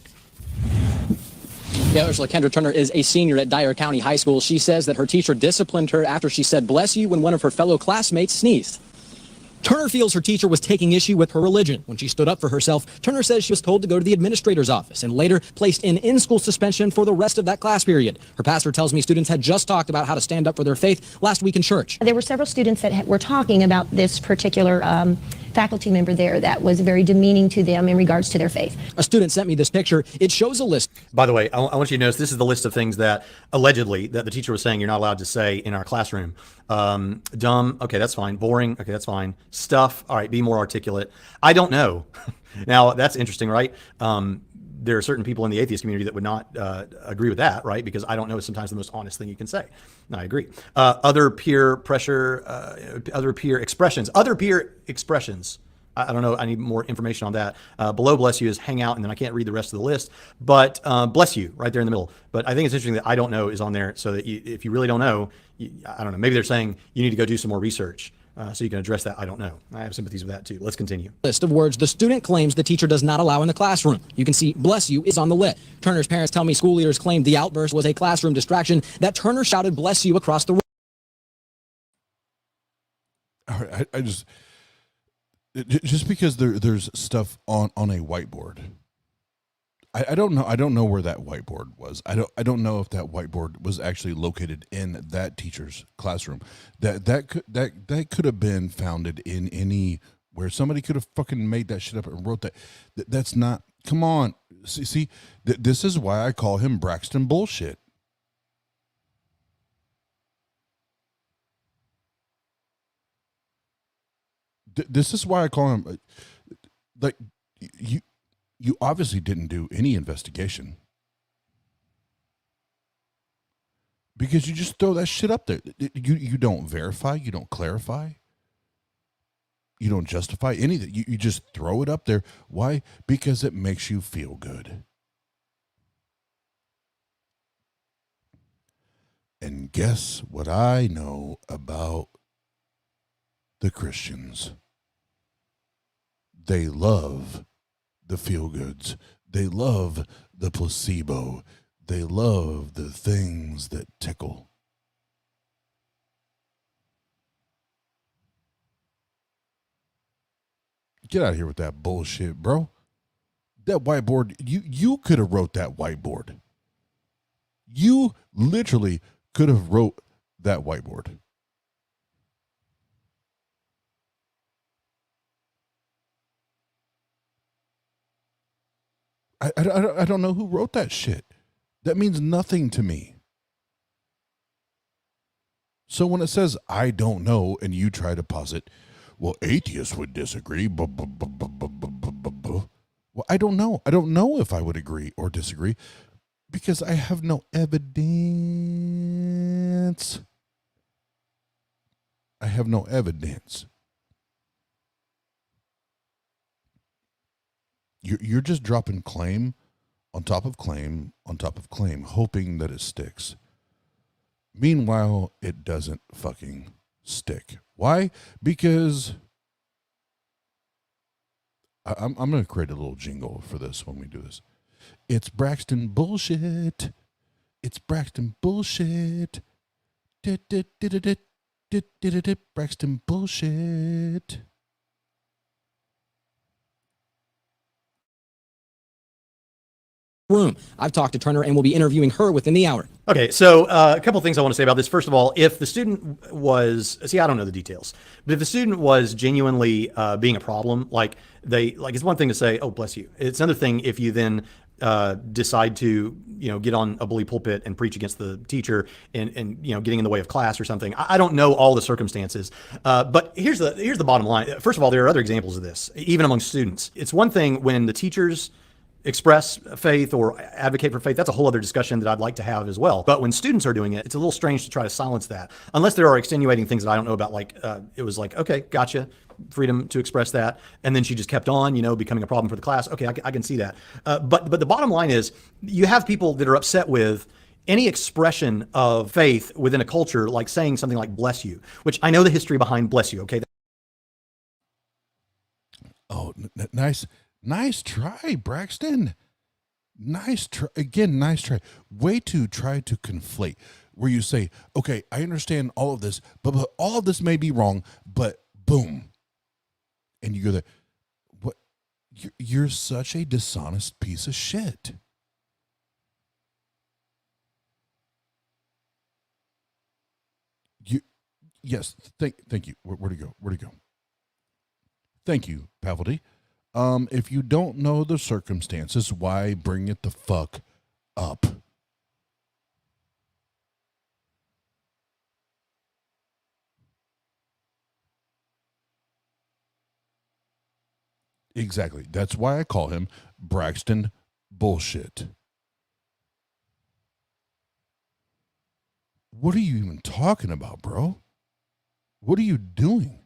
Yeah, Ursula Kendra Turner is a senior at Dyer County High School. She says that her teacher disciplined her after she said "bless you" when one of her fellow classmates sneezed. Turner feels her teacher was taking issue with her religion. When she stood up for herself, Turner says she was told to go to the administrator's office and later placed in school suspension for the rest of that class period. Her pastor tells me students had just talked about how to stand up for their faith last week in church. There were several students that were talking about this particular faculty member there that was very demeaning to them in regards to their faith. A student sent me this picture. It shows a list. By the way, I want you to notice this is the list of things that allegedly that the teacher was saying you're not allowed to say in our classroom. Dumb, okay, that's fine. Boring, okay, that's fine. Stuff, all right, be more articulate. I don't know. Now, that's interesting, right? There are certain people in the atheist community that would not agree with that, right? Because I don't know is sometimes the most honest thing you can say. I agree. Other peer pressure, other peer expressions. I don't know. I need more information on that. Below "bless you" is "hang out," and then I can't read the rest of the list. But "bless you" right there in the middle. But I think it's interesting that "I don't know" is on there, so that if you really don't know, I don't know. Maybe they're saying you need to go do some more research. So you can address that. I don't know. I have sympathies with that too. Let's continue. List of words the student claims the teacher does not allow in the classroom. You can see "bless you" is on the list. Turner's parents tell me school leaders claimed the outburst was a classroom distraction, that Turner shouted "bless you" across the room. All right, I just because there's stuff on a whiteboard. I don't know. I don't know where that whiteboard was. I don't know if that whiteboard was actually located in that teacher's classroom. That could have been founded in any where somebody could have fucking made that shit up and wrote that. That's not. Come on. See, this is why I call him Braxton bullshit. This is why I call him like you obviously didn't do any investigation because you just throw that shit up there. You don't verify, you don't clarify, you don't justify anything. You just throw it up there. Why? Because it makes you feel good. And guess what I know about the Christians? They love the feel-goods. They love the placebo. They love the things that tickle. Get out of here with that bullshit, bro. That whiteboard, you could have wrote that whiteboard. You literally could have wrote that whiteboard. I don't know who wrote that shit. That means nothing to me. So when it says "I don't know" and you try to posit, well, atheists would disagree. Well, I don't know. I don't know if I would agree or disagree because I have no evidence. I have no evidence. You're just dropping claim on top of claim on top of claim, hoping that it sticks. Meanwhile, it doesn't fucking stick. Why? Because I'm going to create a little jingle for this when we do this. It's Braxton bullshit. It's Braxton bullshit. Braxton bullshit. Room. I've talked to Turner and will be interviewing her within the hour. Okay, so a couple things I want to say about this. First of all, if the student was, I don't know the details, but if the student was genuinely being a problem, it's one thing to say, oh, bless you. It's another thing if you then decide to, get on a bully pulpit and preach against the teacher and getting in the way of class or something. I don't know all the circumstances, but here's the bottom line. First of all, there are other examples of this, even among students. It's one thing when the teachers express faith or advocate for faith. That's a whole other discussion that I'd like to have as well. But when students are doing it, it's a little strange to try to silence that, unless there are extenuating things that I don't know about. It was like, okay, gotcha, freedom to express that, and then she just kept on, becoming a problem for the class. Okay, I can see that. But the bottom line is, you have people that are upset with any expression of faith within a culture, like saying something like "bless you," which I know the history behind "bless you." Okay. Oh, Nice try, Braxton. Nice try. Again, nice try. Way to try to conflate, where you say, okay, I understand all of this, but all of this may be wrong, but boom. And you go there. What? You're such a dishonest piece of shit. Yes, thank you. Where'd it go? Thank you, PavlD. If you don't know the circumstances, why bring it the fuck up? Exactly. That's why I call him Braxton Bullshit. What are you even talking about, bro? What are you doing?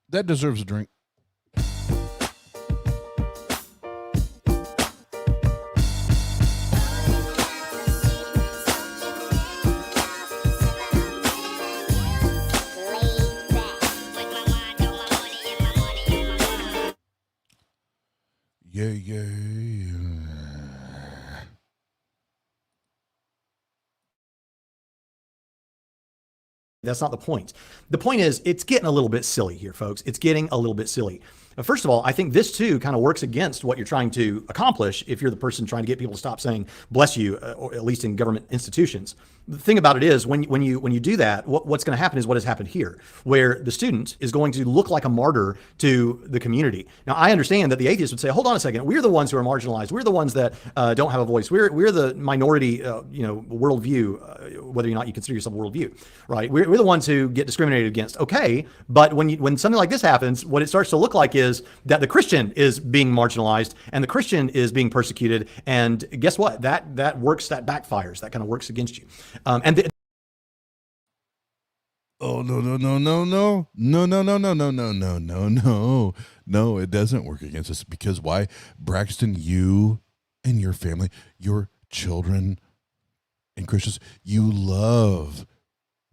That deserves a drink. Yeah. That's not the point. The point is, it's getting a little bit silly here, folks. It's getting a little bit silly. First of all, I think this too kind of works against what you're trying to accomplish if you're the person trying to get people to stop saying "bless you," or at least in government institutions. The thing about it is, when you do that, what's going to happen is what has happened here, where the student is going to look like a martyr to the community. Now, I understand that the atheists would say, "Hold on a second, we're the ones who are marginalized. We're the ones that don't have a voice. We're the minority, worldview, whether or not you consider yourself a worldview, right? We're the ones who get discriminated against." Okay, but when something like this happens, what it starts to look like is that the Christian is being marginalized and the Christian is being persecuted. And guess what? That works. That backfires. That kind of works against you. Oh, no, it doesn't work against us. Because why? Braxton, you and your family, your children and Christians, you love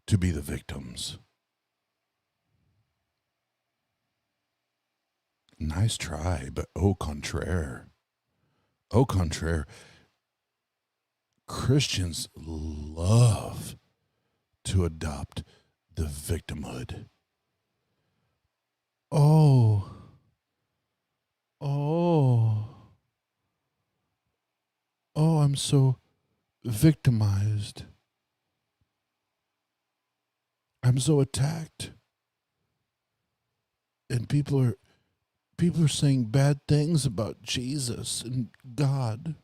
to be the victims. Nice try, but au contraire. Au contraire. Christians love to adopt the victimhood. Oh, I'm so victimized. I'm so attacked. And people are saying bad things about Jesus and God.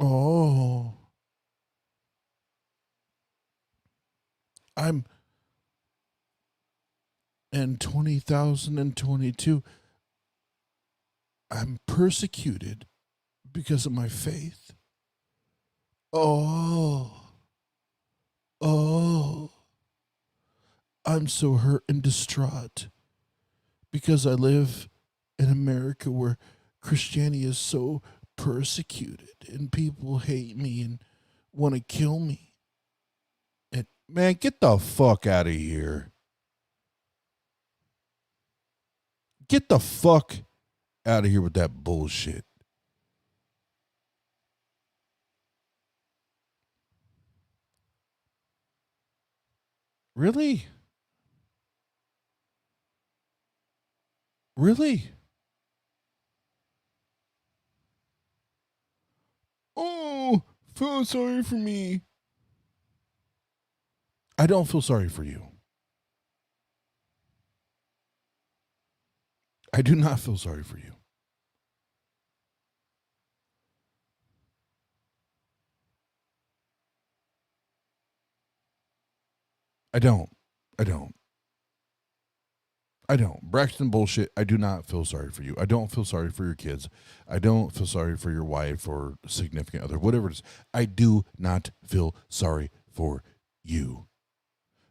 Oh, I'm in 2022. I'm persecuted because of my faith. Oh, I'm so hurt and distraught because I live in America where Christianity is so persecuted and people hate me and want to kill me. And man, get the fuck out of here. Get the fuck out of here with that bullshit. Really? Really? Oh, feel sorry for me. I don't feel sorry for you. I do not feel sorry for you. I don't. Braxton bullshit. I do not feel sorry for you. I don't feel sorry for your kids. I don't feel sorry for your wife or significant other, whatever it is. I do not feel sorry for you.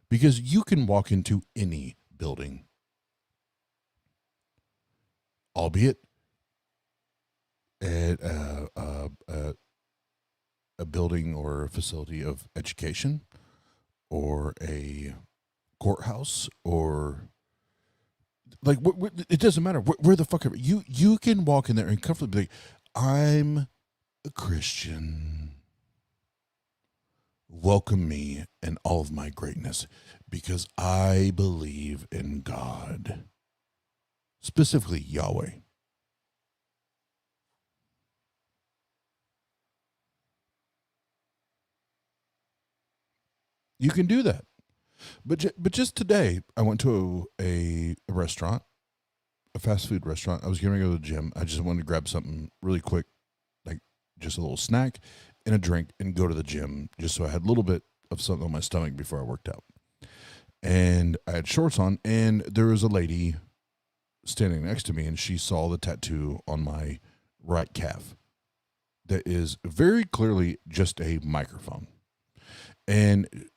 Because you can walk into any building, albeit at a building or a facility of education or a courthouse or like it doesn't matter where the fuck you can walk in there and comfortably be like, I'm a Christian. Welcome me and all of my greatness because I believe in God, specifically Yahweh. You can do that. But just today, I went to a restaurant, a fast food restaurant. I was going to go to the gym. I just wanted to grab something really quick, like just a little snack and a drink and go to the gym just so I had a little bit of something on my stomach before I worked out. And I had shorts on, and there was a lady standing next to me, and she saw the tattoo on my right calf that is very clearly just a microphone. And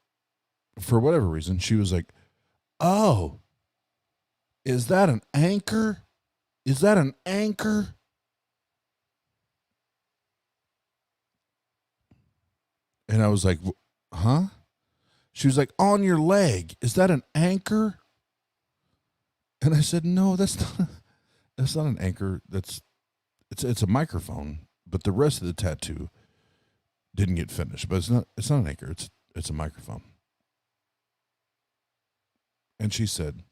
for whatever reason, she was like, oh, is that an anchor? Is that an anchor? And I was like, huh? She was like, on your leg. Is that an anchor? And I said, no, that's not an anchor. It's a microphone, but the rest of the tattoo didn't get finished. But it's not an anchor. It's a microphone. And she said,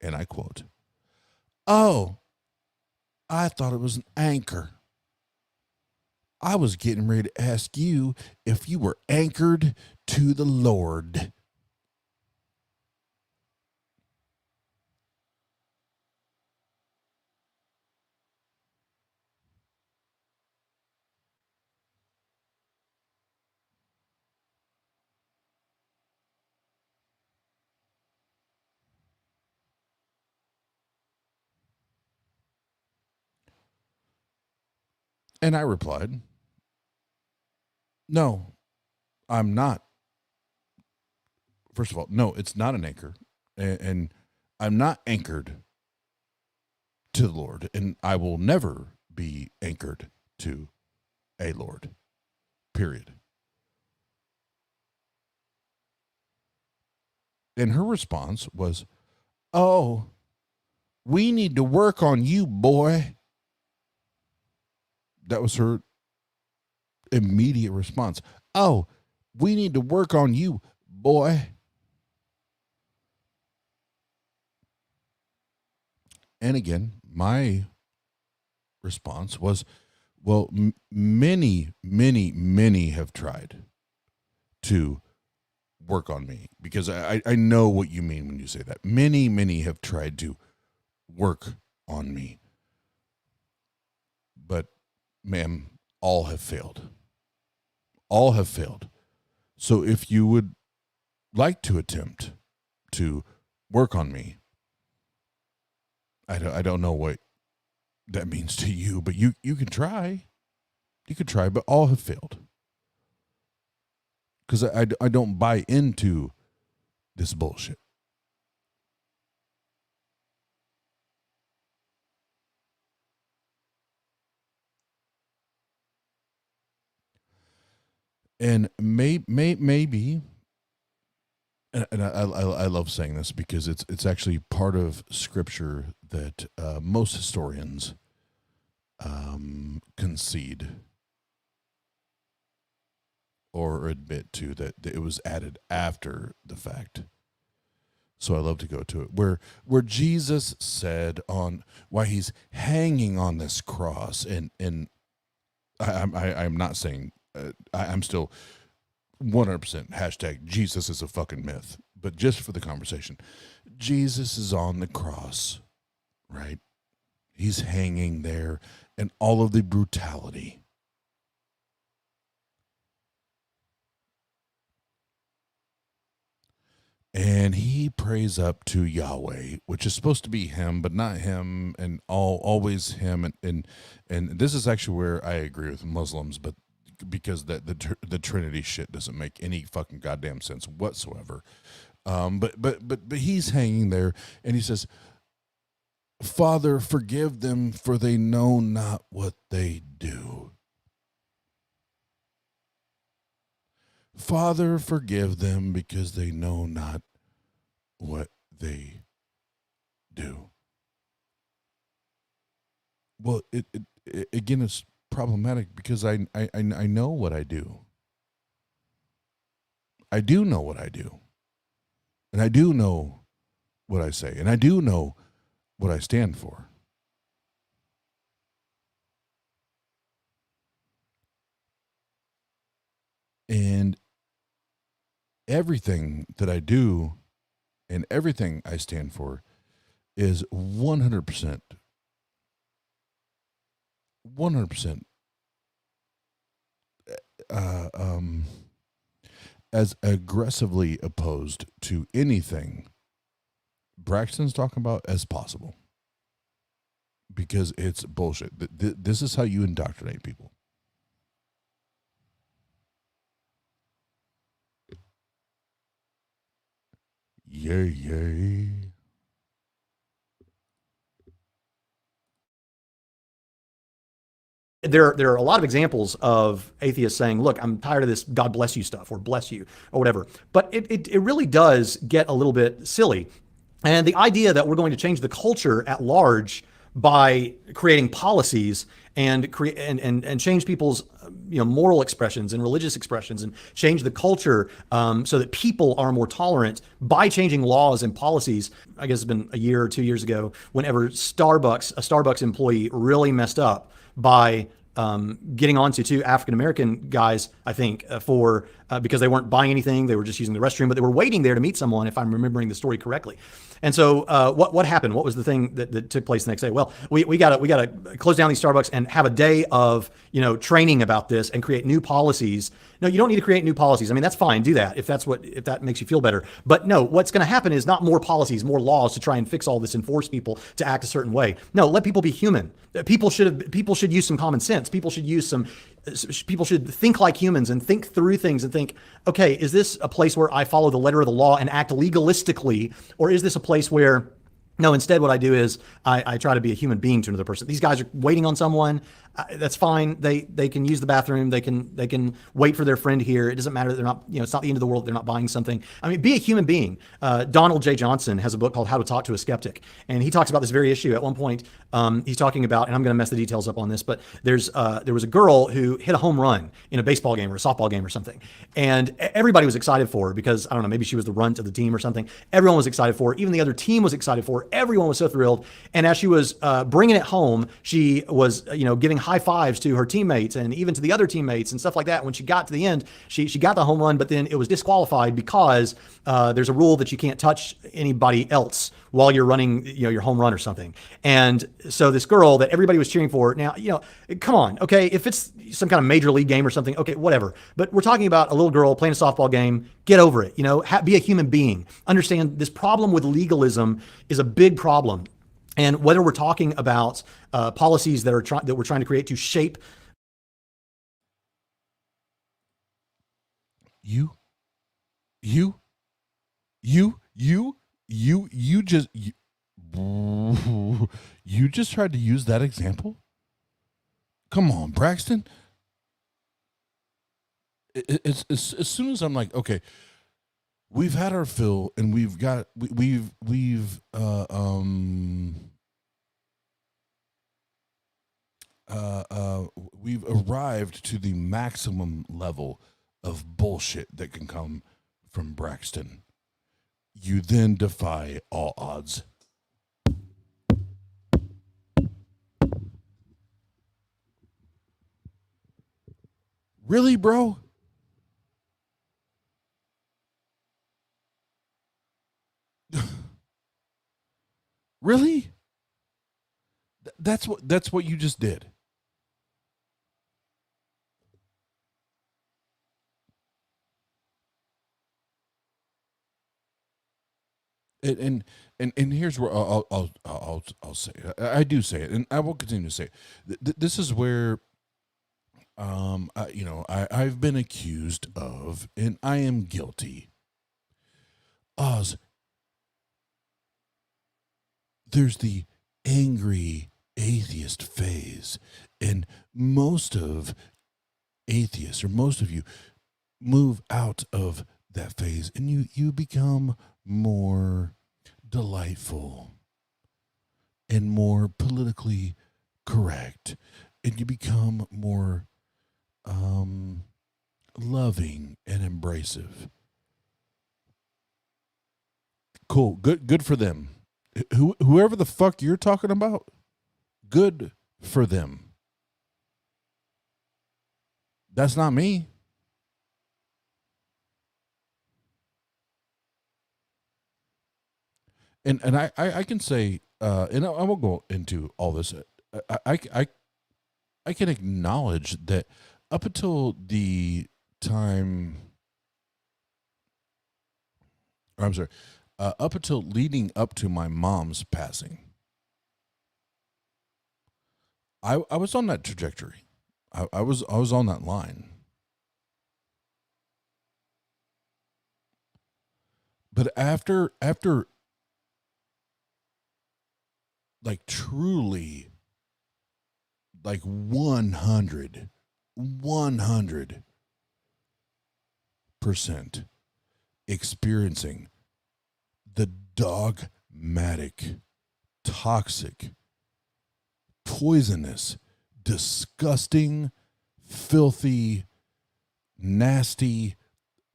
and I quote, oh, I thought it was an anchor. I was getting ready to ask you if you were anchored to the Lord. And I replied, no, I'm not. First of all, no, it's not an anchor. And I'm not anchored to the Lord. And I will never be anchored to a Lord. Period. And her response was, oh, we need to work on you, boy. That was her immediate response. Oh, we need to work on you, boy. And again, my response was, well, many have tried to work on me, because I know what you mean when you say that. Many have tried to work on me. But, ma'am, all have failed. All have failed. So if you would like to attempt to work on me, I don't know what that means to you, but you can try. You could try, but all have failed. Because I don't buy into this bullshit. And maybe, and I love saying this because it's actually part of scripture that most historians concede or admit to, that it was added after the fact. So I love to go to it where Jesus said on why he's hanging on this cross, and I'm not saying I'm still 100% hashtag Jesus is a fucking myth, but just for the conversation, Jesus is on the cross, right? He's hanging there, and all of the brutality. And he prays up to Yahweh, which is supposed to be him, but not him, and always him. And this is actually where I agree with Muslims, but because the Trinity shit doesn't make any fucking goddamn sense whatsoever. But he's hanging there, and he says, "Father, forgive them, for they know not what they do." Father, forgive them because they know not what they do. Well, it again, it's problematic because I know what I do. I do know what I do. And I do know what I say. And I do know what I stand for. And everything that I do and everything I stand for is 100% as aggressively opposed to anything Braxton's talking about as possible, because it's bullshit. This is how you indoctrinate people. Yay. There are a lot of examples of atheists saying, look, I'm tired of this God bless you stuff, or bless you, or whatever. But it really does get a little bit silly. And the idea that we're going to change the culture at large by creating policies and change people's moral expressions and religious expressions, and change the culture so that people are more tolerant by changing laws and policies. I guess it's been a year or 2 years ago, whenever a Starbucks employee really messed up by getting onto two African-American guys, I think, because they weren't buying anything. They were just using the restroom, but they were waiting there to meet someone, if I'm remembering the story correctly. And so what happened? What was the thing that took place the next day? Well, we gotta close down these Starbucks and have a day of training about this and create new policies. No, you don't need to create new policies. I mean, that's fine. Do that if that makes you feel better. But no, what's going to happen is not more policies, more laws to try and fix all this and force people to act a certain way. No, let people be human. People should use some common sense. People should think like humans and think through things and think, okay, is this a place where I follow the letter of the law and act legalistically, or is this a place where, no, instead what I do is I try to be a human being to another person. These guys are waiting on someone. That's fine. They can use the bathroom. They can wait for their friend here. It doesn't matter. They're not, it's not the end of the world. They're not buying something. I mean, be a human being. Donald J. Johnson has a book called How to Talk to a Skeptic. And he talks about this very issue. At one point, he's talking about, and I'm going to mess the details up on this, but there was a girl who hit a home run in a baseball game or a softball game or something. And everybody was excited for her because, I don't know, maybe she was the runt of the team or something. Everyone was excited for her. Even the other team was excited for her. Everyone was so thrilled. And as she was bringing it home, she was, giving high fives to her teammates and even to the other teammates and stuff like that. When she got to the end, she got the home run, but then it was disqualified because there's a rule that you can't touch anybody else while you're running, your home run or something. And so this girl that everybody was cheering for, now, come on, okay, if it's some kind of major league game or something, okay, whatever. But we're talking about a little girl playing a softball game. Get over it, be a human being. Understand this problem with legalism is a big problem. And whether we're talking about policies that we're trying to create to shape you just tried to use that example? Come on, Braxton. as soon as I'm like, okay, we've had our fill, and we've arrived to the maximum level of bullshit that can come from Braxton. You then defy all odds. Really, bro? Really? That's what you just did. And here's where I'll say it. I do say it, and I will continue to say it. This is where I've been accused of, and I am guilty. Oz, there's the angry atheist phase, and most of atheists, or most of you, move out of that phase, and you become more delightful and more politically correct, and you become more loving and embracive. Cool. Good for them. Whoever the fuck you're talking about, good for them. That's not me. And I can say, and I won't go into all this. I can acknowledge that up until the time, or I'm sorry, up until leading up to my mom's passing, I was on that trajectory. I was on that line. But after like truly like 100% experiencing the dogmatic, toxic, poisonous, disgusting, filthy, nasty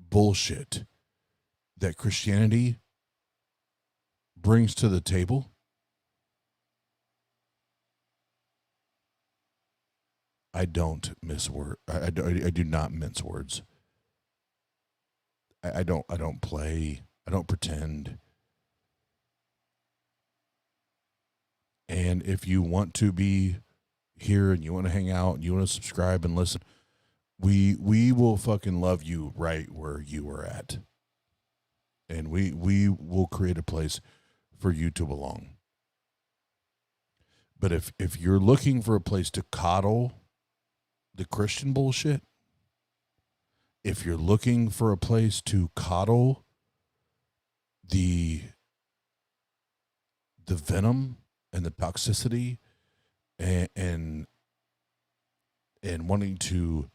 bullshit that Christianity brings to the table, I don't miss word. I do not mince words. I don't play. I don't pretend. And if you want to be here and you want to hang out and you want to subscribe and listen, we will fucking love you right where you are at. And we will create a place for you to belong. But if you're looking for a place to coddle the Christian bullshit, if you're looking for a place to coddle the venom and the toxicity and wanting to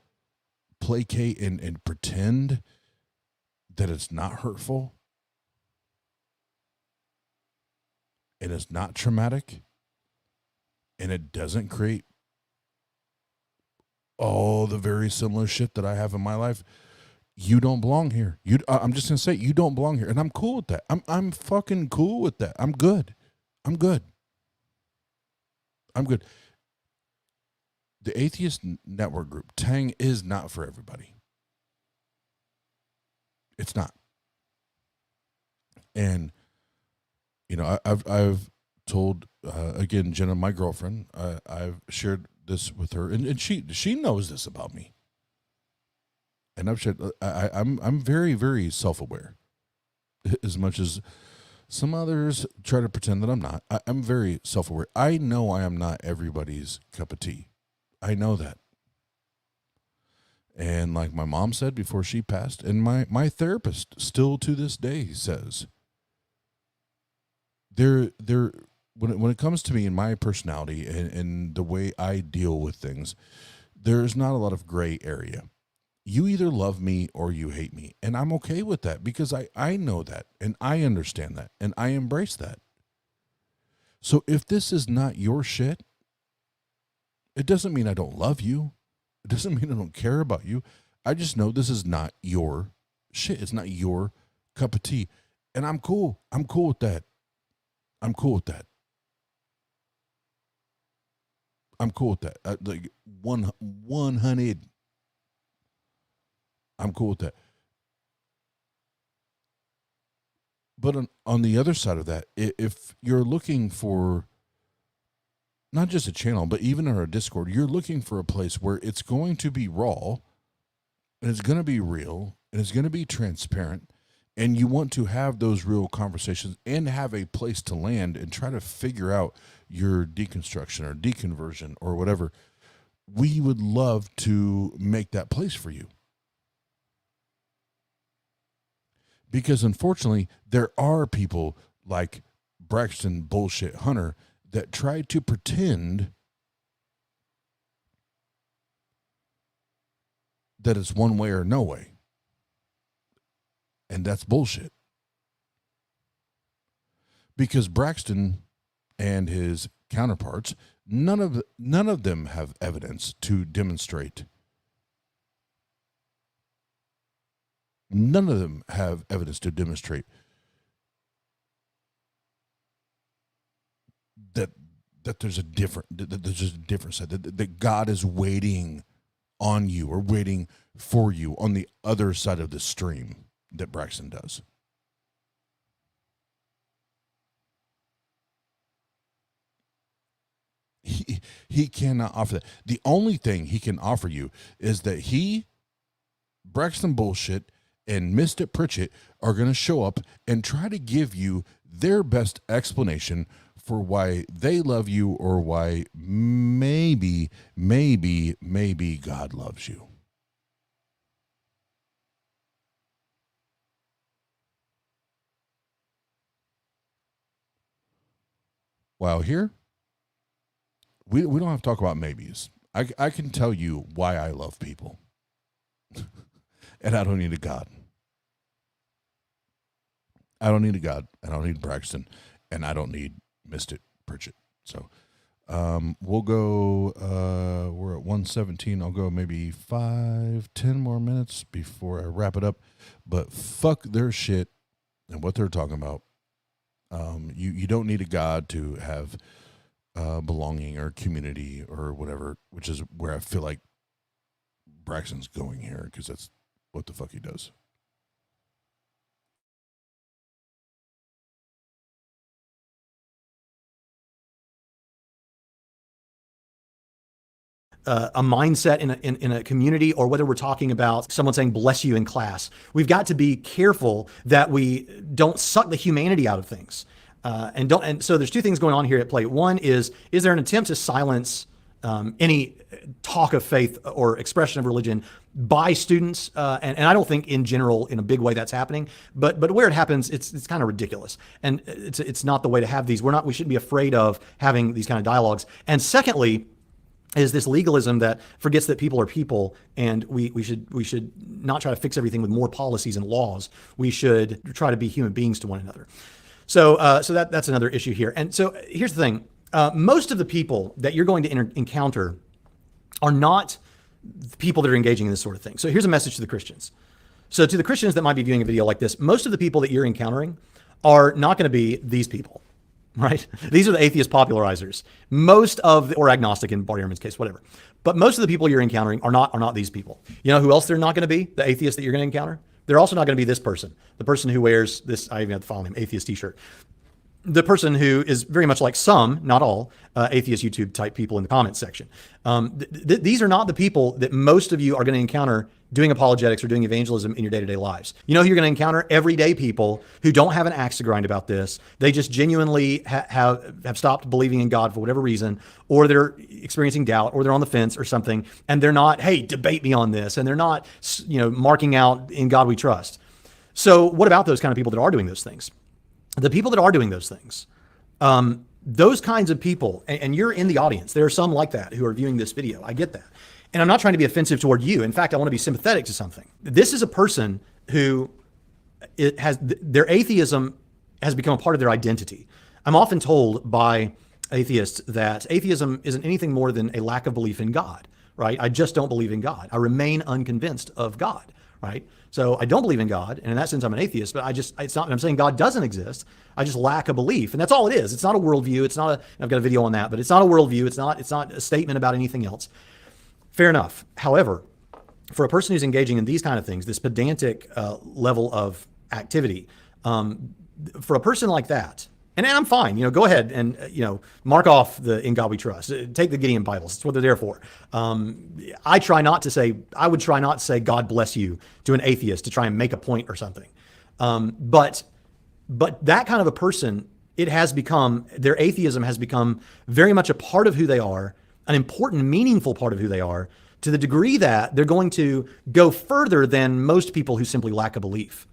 placate and pretend that it's not hurtful and it's not traumatic and it doesn't create all the very similar shit that I have in my life, you don't belong here. I'm just gonna say you don't belong here, and I'm cool with that. I'm fucking cool with that. I'm good. The Atheist Network Group, TANG, is not for everybody. It's not. And you know, I've told again, Jena, my girlfriend, I've shared this with her, and she knows this about me. And I've shared, I'm very, very self-aware, as much as some others try to pretend that I'm not. I'm very self-aware. I know I am not everybody's cup of tea. I know that. And like my mom said before she passed, and my therapist still to this day says, when it comes to me and my personality and the way I deal with things, there's not a lot of gray area. You either love me or you hate me. And I'm okay with that because I know that and I understand that and I embrace that. So if this is not your shit, it doesn't mean I don't love you. It doesn't mean I don't care about you. I just know this is not your shit. It's not your cup of tea. And I'm cool. I'm cool with that. I'm cool with that. I'm cool with that. Like 100. I'm cool with that. But on the other side of that, if you're looking for not just a channel, but even in our Discord, you're looking for a place where it's going to be raw and it's going to be real and it's going to be transparent, and you want to have those real conversations and have a place to land and try to figure out your deconstruction or deconversion or whatever, we would love to make that place for you. Because unfortunately, there are people like Braxton Bullshit Hunter that try to pretend that it's one way or no way. And that's bullshit. Because Braxton and his counterparts, none of them have evidence to demonstrate. None of them have evidence to demonstrate that there's a different side, that God is waiting on you or waiting for you on the other side of the stream that Braxton does. He cannot offer that. The only thing he can offer you is that Braxton Bullshit and Mr. Pritchett are going to show up and try to give you their best explanation for why they love you or why maybe God loves you. While here, we don't have to talk about maybes. I can tell you why I love people. And I don't need a God. I don't need a God. I don't need Braxton. And I don't need Mr. Pritchett. So we'll go, we're at 1:17. I'll go maybe 5-10 more minutes before I wrap it up. But fuck their shit and what they're talking about. You don't need a God to have belonging or community or whatever, which is where I feel like Braxton's going here, because that's what the fuck he does. A mindset in a community, or whether we're talking about someone saying bless you in class, we've got to be careful that we don't suck the humanity out of things. And so there's two things going on here at play. One is there an attempt to silence any talk of faith or expression of religion by students? And I don't think in general, in a big way, that's happening. But where it happens, it's kind of ridiculous, and it's not the way to have these. We shouldn't be afraid of having these kind of dialogues. And secondly, is this legalism that forgets that people are people, and we should not try to fix everything with more policies and laws. We should try to be human beings to one another. So that's another issue here. And so here's the thing. Most of the people that you're going to encounter are not the people that are engaging in this sort of thing. So here's a message to the Christians. So to the Christians that might be viewing a video like this, most of the people that you're encountering are not going to be these people, right? These are the atheist popularizers. Or agnostic in Bart Ehrman's case, whatever. But most of the people you're encountering are not these people. You know who else they're not going to be? The atheists that you're going to encounter? They're also not going to be this person, the person who wears this, I even have to follow him, atheist t-shirt. The person who is very much like some, not all, atheist YouTube type people in the comments section. These are not the people that most of you are going to encounter doing apologetics or doing evangelism in your day-to-day lives. You know who you're going to encounter? Everyday people who don't have an axe to grind about this. They just genuinely have stopped believing in God for whatever reason, or they're experiencing doubt, or they're on the fence or something, and they're not, hey, debate me on this, and they're not, marking out in God we trust. So what about those kind of people that are doing those things? The people that are doing those things, those kinds of people, and you're in the audience, there are some like that who are viewing this video. I get that. And I'm not trying to be offensive toward you. In fact, I want to be sympathetic to something. This is a person who their atheism has become a part of their identity. I'm often told by atheists that atheism isn't anything more than a lack of belief in God, right? I just don't believe in God. I remain unconvinced of God, right? So I don't believe in God, and in that sense, I'm an atheist. But it's not. I'm saying God doesn't exist. I just lack a belief, and that's all it is. It's not a worldview. It's not I've got a video on that, but it's not a worldview. It's not a statement about anything else. Fair enough. However, for a person who's engaging in these kind of things, this pedantic level of activity, for a person like that, and I'm fine, go ahead and, mark off the In God We Trust, take the Gideon Bibles. It's what they're there for. I would try not to say, God bless you to an atheist to try and make a point or something. But that kind of a person, their atheism has become very much a part of who they are, an important, meaningful part of who they are, to the degree that they're going to go further than most people who simply lack a belief.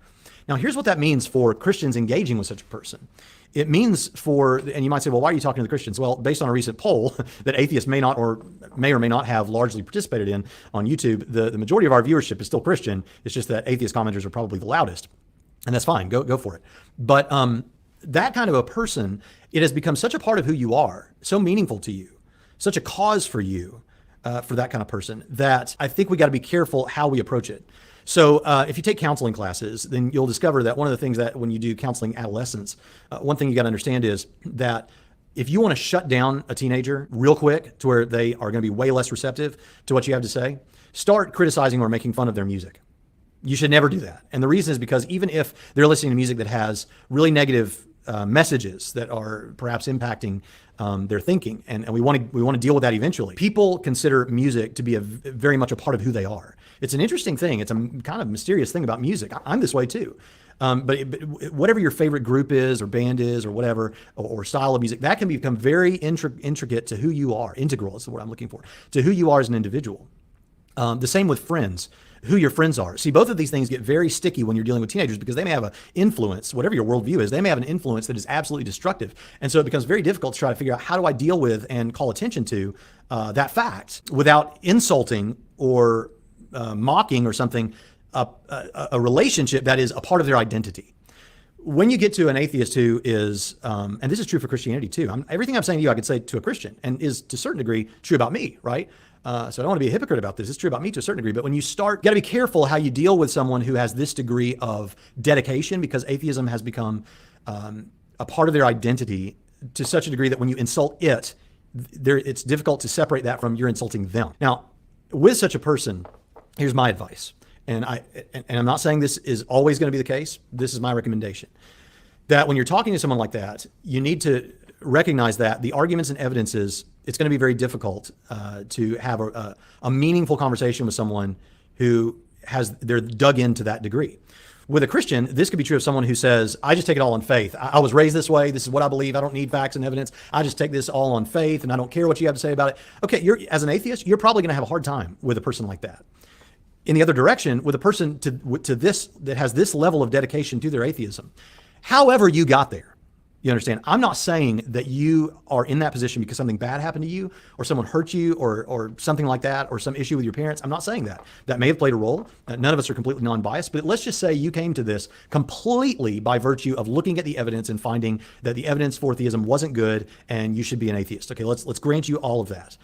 Now, here's what that means for Christians engaging with such a person. It means and you might say, well, why are you talking to the Christians? Well, based on a recent poll that atheists may or may not have largely participated in on YouTube, the majority of our viewership is still Christian. It's just that atheist commenters are probably the loudest. And that's fine, go for it. But that kind of a person, it has become such a part of who you are, so meaningful to you, such a cause for you, for that kind of person, that I think we got to be careful how we approach it. So if you take counseling classes, then you'll discover that one of the things that when you do counseling adolescents, one thing you got to understand is that if you want to shut down a teenager real quick to where they are going to be way less receptive to what you have to say, start criticizing or making fun of their music. You should never do that. And the reason is because even if they're listening to music that has really negative messages that are perhaps impacting their thinking, and we want to deal with that eventually. People consider music to be very much a part of who they are. It's an interesting thing. It's a kind of mysterious thing about music. I'm this way too. But whatever your favorite group is or band is or whatever, or style of music, that can become very intricate to who you are. Integral is the word I'm looking for, to who you are as an individual. The same with friends, who your friends are. See, both of these things get very sticky when you're dealing with teenagers because they may have an influence, whatever your worldview is, they may have an influence that is absolutely destructive. And so it becomes very difficult to try to figure out how do I deal with and call attention to that fact without insulting or mocking or something, a relationship that is a part of their identity. When you get to an atheist who is, and this is true for Christianity too, everything I'm saying to you, I could say to a Christian, and is to a certain degree true about me, right? So I don't want to be a hypocrite about this. It's true about me to a certain degree. But when you got to be careful how you deal with someone who has this degree of dedication, because atheism has become a part of their identity to such a degree that when you insult it's difficult to separate that from you're insulting them. Now, with such a person, here's my advice. And I'm not saying this is always going to be the case. This is my recommendation. That when you're talking to someone like that, you need to recognize that the arguments and evidences, it's going to be very difficult to have a meaningful conversation with someone who they're dug into that degree. With a Christian, this could be true of someone who says, I just take it all on faith. I was raised this way. This is what I believe. I don't need facts and evidence. I just take this all on faith and I don't care what you have to say about it. Okay, as an atheist, you're probably going to have a hard time with a person like that. In the other direction, with a person to this that has this level of dedication to their atheism, however you got there, you understand? I'm not saying that you are in that position because something bad happened to you or someone hurt you or something like that or some issue with your parents. I'm not saying that. That may have played a role. None of us are completely non-biased, but let's just say you came to this completely by virtue of looking at the evidence and finding that the evidence for theism wasn't good and you should be an atheist. Okay, let's grant you all of that.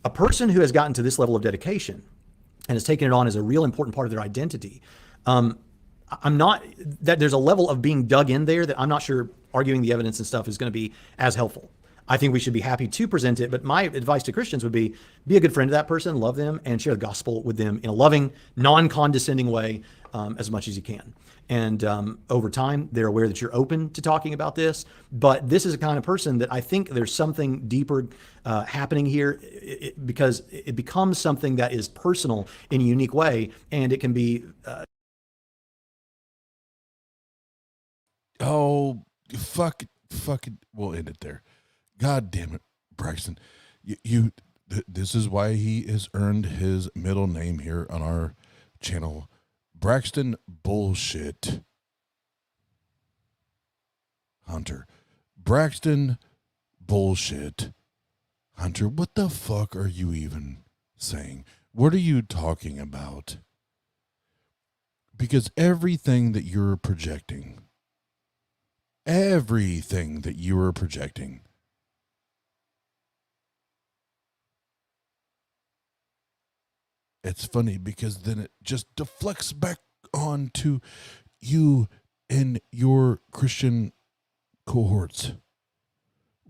A person who has gotten to this level of dedication and has taken it on as a real important part of their identity, there's a level of being dug in there that I'm not sure arguing the evidence and stuff is going to be as helpful. I think we should be happy to present it, but my advice to Christians would be a good friend to that person, love them, and share the gospel with them in a loving, non-condescending way as much as you can. And over time, they're aware that you're open to talking about this, but this is a kind of person that I think there's something deeper happening here because it becomes something that is personal in a unique way, and it can be... Oh, fuck it. We'll end it there. God damn it, Braxton. This is why he has earned his middle name here on our channel. Braxton Bullshit Hunter. Braxton Bullshit Hunter. What the fuck are you even saying? What are you talking about? Because everything that you're projecting, it's funny because then it just deflects back onto you and your Christian cohorts.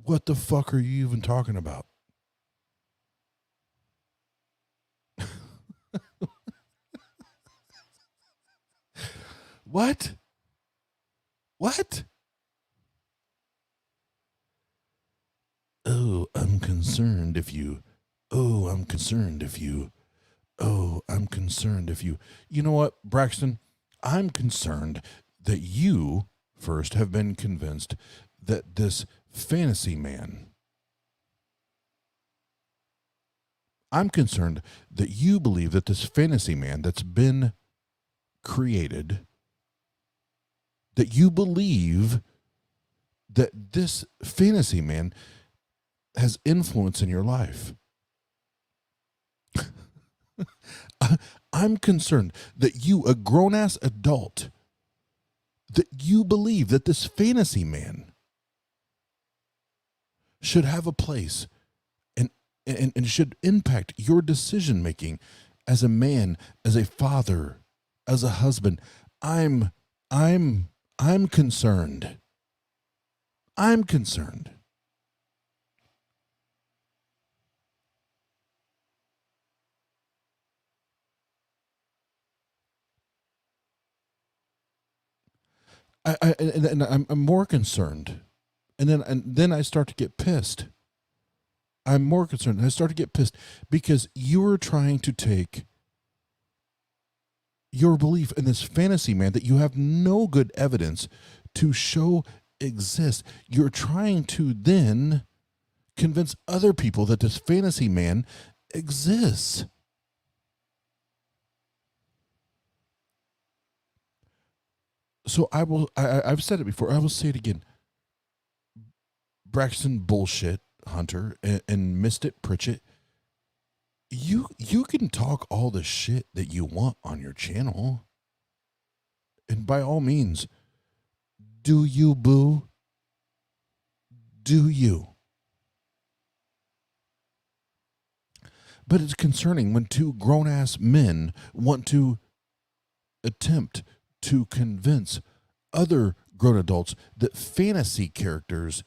What the fuck are you even talking about? What? Oh, I'm concerned if you. Oh, I'm concerned if you. Oh, I'm concerned if you. You know what, Braxton? I'm concerned that you first have been convinced that this fantasy man. I'm concerned that you believe that this fantasy man that's been created, that you believe that this fantasy man has influence in your life. I'm concerned that you, a grown-ass adult, that you believe that this fantasy man should have a place and should impact your decision-making as a man, as a father, as a husband. I'm concerned. I'm concerned. I'm more concerned, and then I start to get pissed. I'm more concerned. I start to get pissed because you're trying to take your belief in this fantasy man that you have no good evidence to show exists. You're trying to then convince other people that this fantasy man exists. So I've said it before. I will say it again. Braxton bullshit Hunter and missed it Pritchett. You can talk all the shit that you want on your channel, and by all means, do you, boo? Do you? But it's concerning when two grown-ass men want to attempt to convince other grown adults that fantasy characters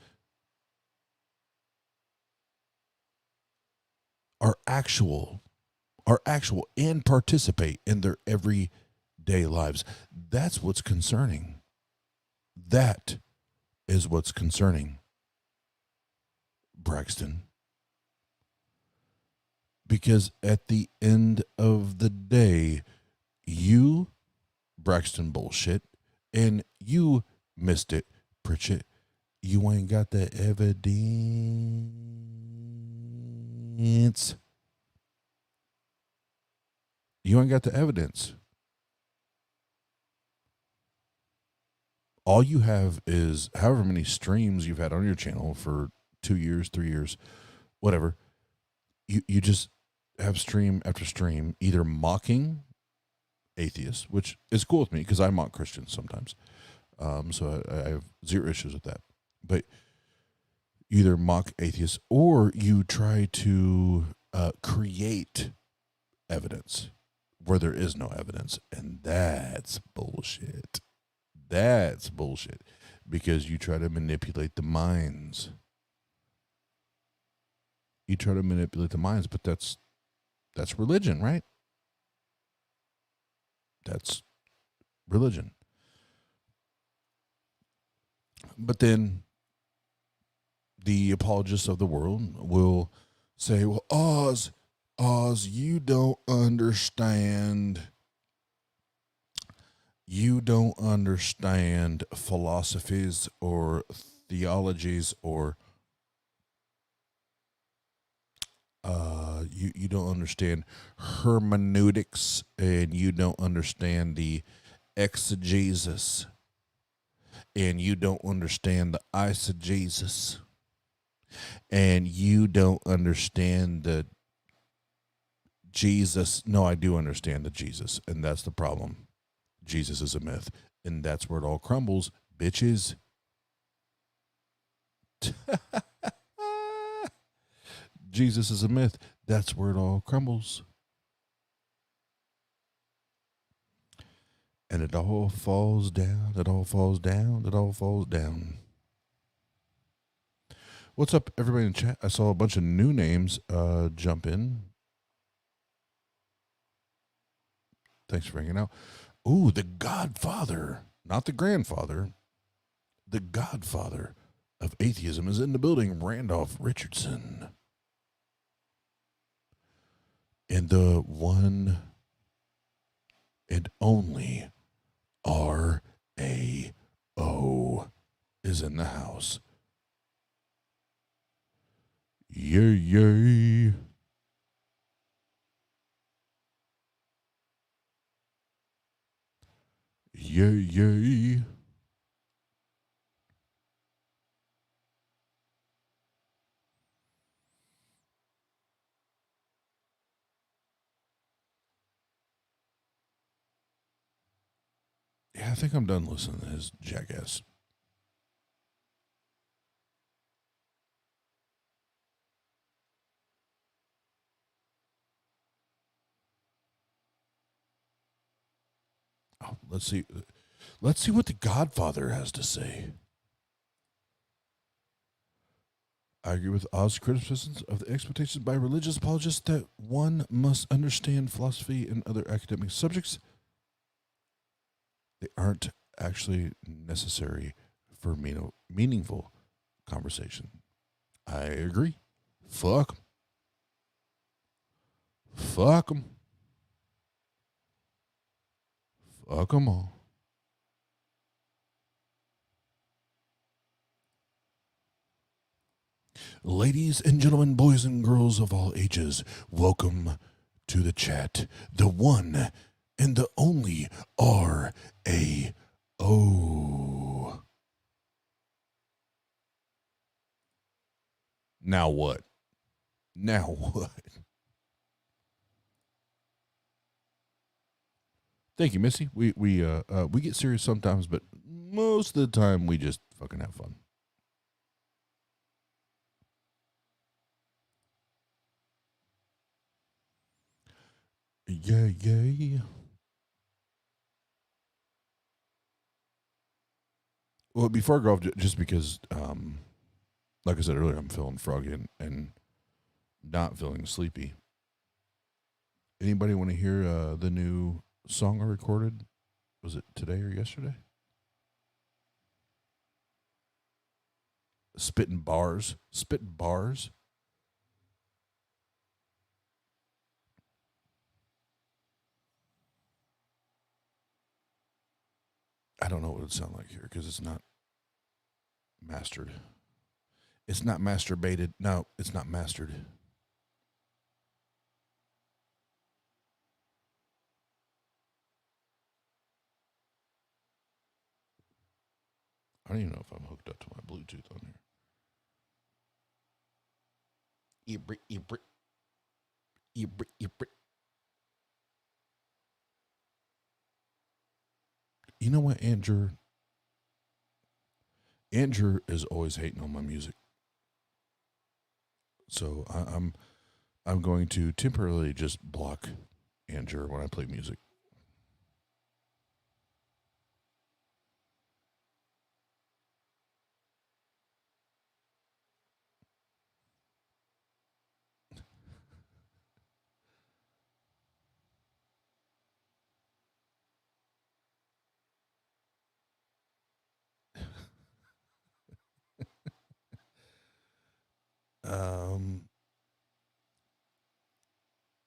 are actual and participate in their everyday lives. That's what's concerning. That is what's concerning, Braxton. Because at the end of the day, you, Braxton bullshit, and you missed it, Pritchett, you ain't got the evidence. You ain't got the evidence. All you have is however many streams you've had on your channel for 2 years, 3 years, whatever. You just have stream after stream either mocking atheists, which is cool with me because I mock Christians sometimes. So I have zero issues with that. But you either mock atheists or you try to create evidence where there is no evidence. And that's bullshit. That's bullshit because you try to manipulate the minds. You try to manipulate the minds, but that's religion, right? That's religion. But then the apologists of the world will say, well, Oz, you don't understand. You don't understand philosophies or theologies or you don't understand hermeneutics, and you don't understand the exegesis, and you don't understand the eisegesis, and you don't understand the Jesus. No, I do understand the Jesus, and that's the problem. Jesus is a myth, and that's where it all crumbles, bitches. Jesus is a myth. That's where it all crumbles. And it all falls down. It all falls down. It all falls down. What's up, everybody in chat? I saw a bunch of new names jump in. Thanks for hanging out. Ooh, the godfather, not the grandfather, the godfather of atheism is in the building, Randolph Richardson. And the one and only R.A.O. is in the house. Yay, yay. Yay, yay. Yeah, I think I'm done listening to his jackass. Oh, let's see. Let's see what the Godfather has to say. I agree with Oz's criticisms of the expectations by religious apologists that one must understand philosophy and other academic subjects. They aren't actually necessary for meaningful conversation. I agree. Fuck 'em. Fuck 'em. Fuck 'em all. Ladies and gentlemen, boys and girls of all ages, welcome to the chat. The one and the only R.A.O. Now what? Now what? Thank you, Missy. We get serious sometimes, but most of the time we just fucking have fun. Yeah, yeah. Well, before I go off, just because, like I said earlier, I'm feeling froggy and not feeling sleepy. Anybody want to hear the new song I recorded? Was it today or yesterday? Spitting bars. Spitting bars. I don't know what it would sound like here because it's not mastered. It's not masturbated. No, it's not mastered. I don't even know if I'm hooked up to my Bluetooth on here. You know what, Andrew? Andrew is always hating on my music. So I'm going to temporarily just block Andrew when I play music.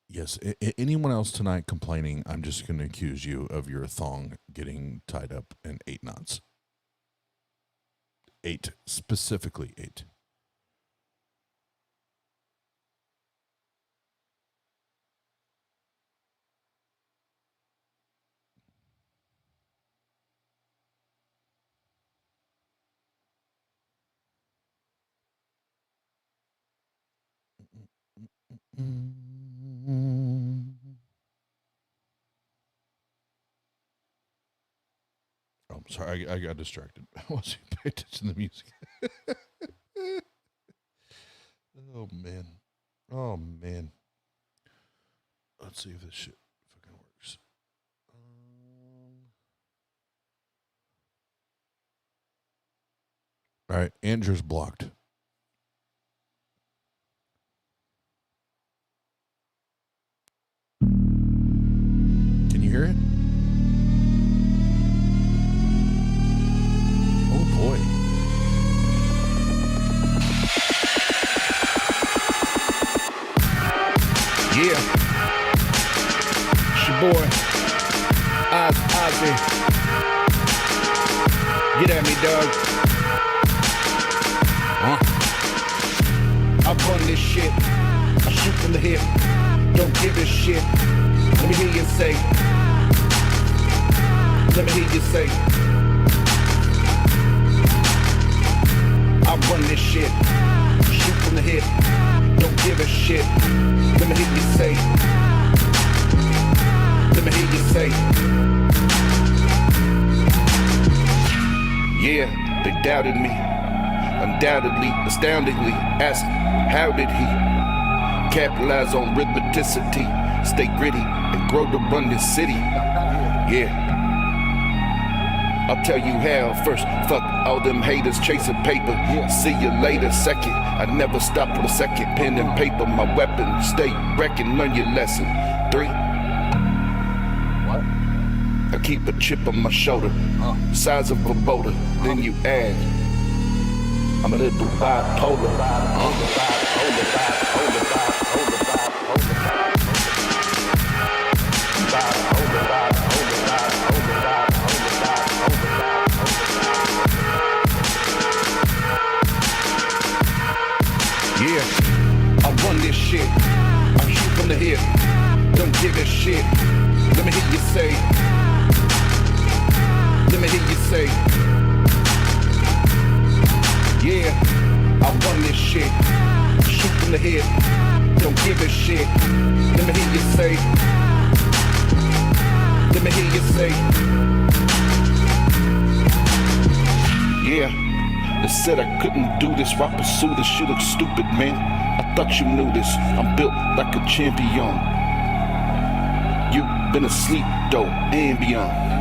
Yes. Anyone else tonight complaining, I'm just going to accuse you of your thong getting tied up in 8 knots. 8. Specifically 8. sorry. I got distracted. I wasn't paying attention to the music. Oh, man. Oh, man. Let's see if this shit fucking works. All right. Andrew's blocked. Can you hear it? Oh, boy. Yeah. It's your boy, Ozzy. Get at me, dog. I run this shit. I shoot from the hip. Don't give a shit. Let me hear you say. Let me hear you say. I run this shit. Shoot from the hip. Don't give a shit. Let me hear you say. Let me hear you say. Yeah, they doubted me. Undoubtedly, astoundingly, asked, how did he capitalize on rhythmicity, stay gritty, and grow to run this city? Yeah. I'll tell you how. First, fuck all them haters chasing paper. See you later. Second, I never stop for a second. Pen and paper, my weapon. Stay wrecking, learn your lesson. 3, I keep a chip on my shoulder, size of a boulder. Then you add, I'm a little bipolar. Yeah, I run this shit. I shoot from the hip. Don't give a shit. Let me hear you say. Let me hear you say. Yeah, I run this shit. Shoot from the hip. Don't give a shit. Let me hear you say. Let me hear you say. Yeah, they said I couldn't do this. Why pursue this? Shit looks stupid, man. I thought you knew this. I'm built like a champion. You've been asleep though, and beyond.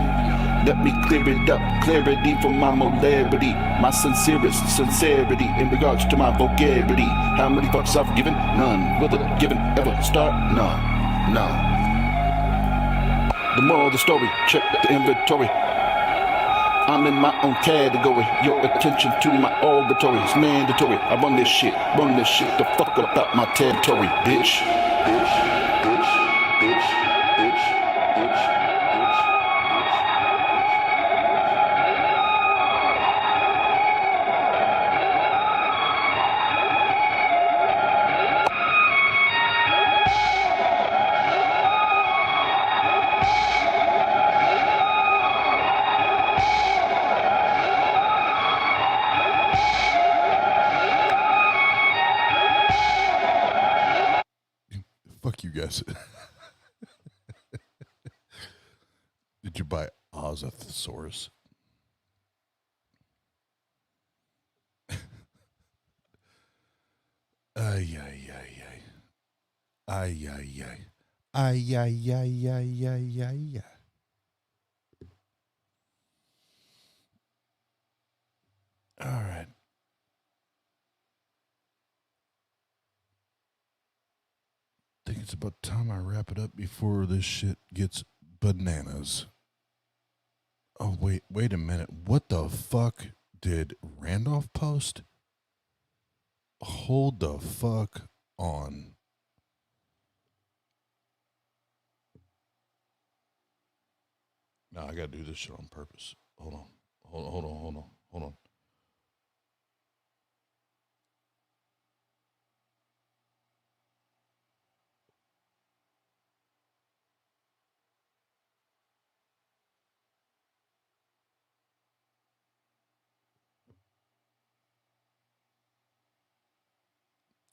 Let me clear it up, clarity for my molarity, my sincerest sincerity in regards to my vulgarity. How many fucks I've given? None. Will the giving ever start? None. No. The moral of the story, check the inventory. I'm in my own category. Your attention to my auditory is mandatory. I run this shit the fuck about my territory, bitch. Bitch, bitch, bitch, bitch, bitch, bitch. Fuck you guys. Did you buy Ozathosaurus? Ay, ay, ay, ay. Ay, ay, ay. Ay, ay, ay, ay, ay, ay, ay. All right. I think it's about time I wrap it up before this shit gets bananas. Oh, wait a minute. What the fuck did Randolph post? Hold the fuck on. No, I gotta do this shit on purpose. Hold on. Hold on.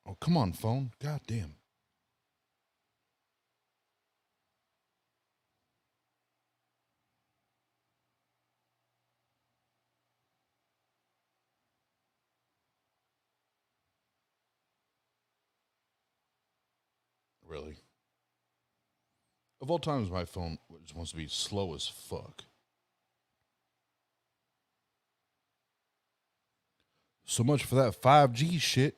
Oh, come on, phone. God damn. Of all times, my phone just wants to be slow as fuck. So much for that 5G shit.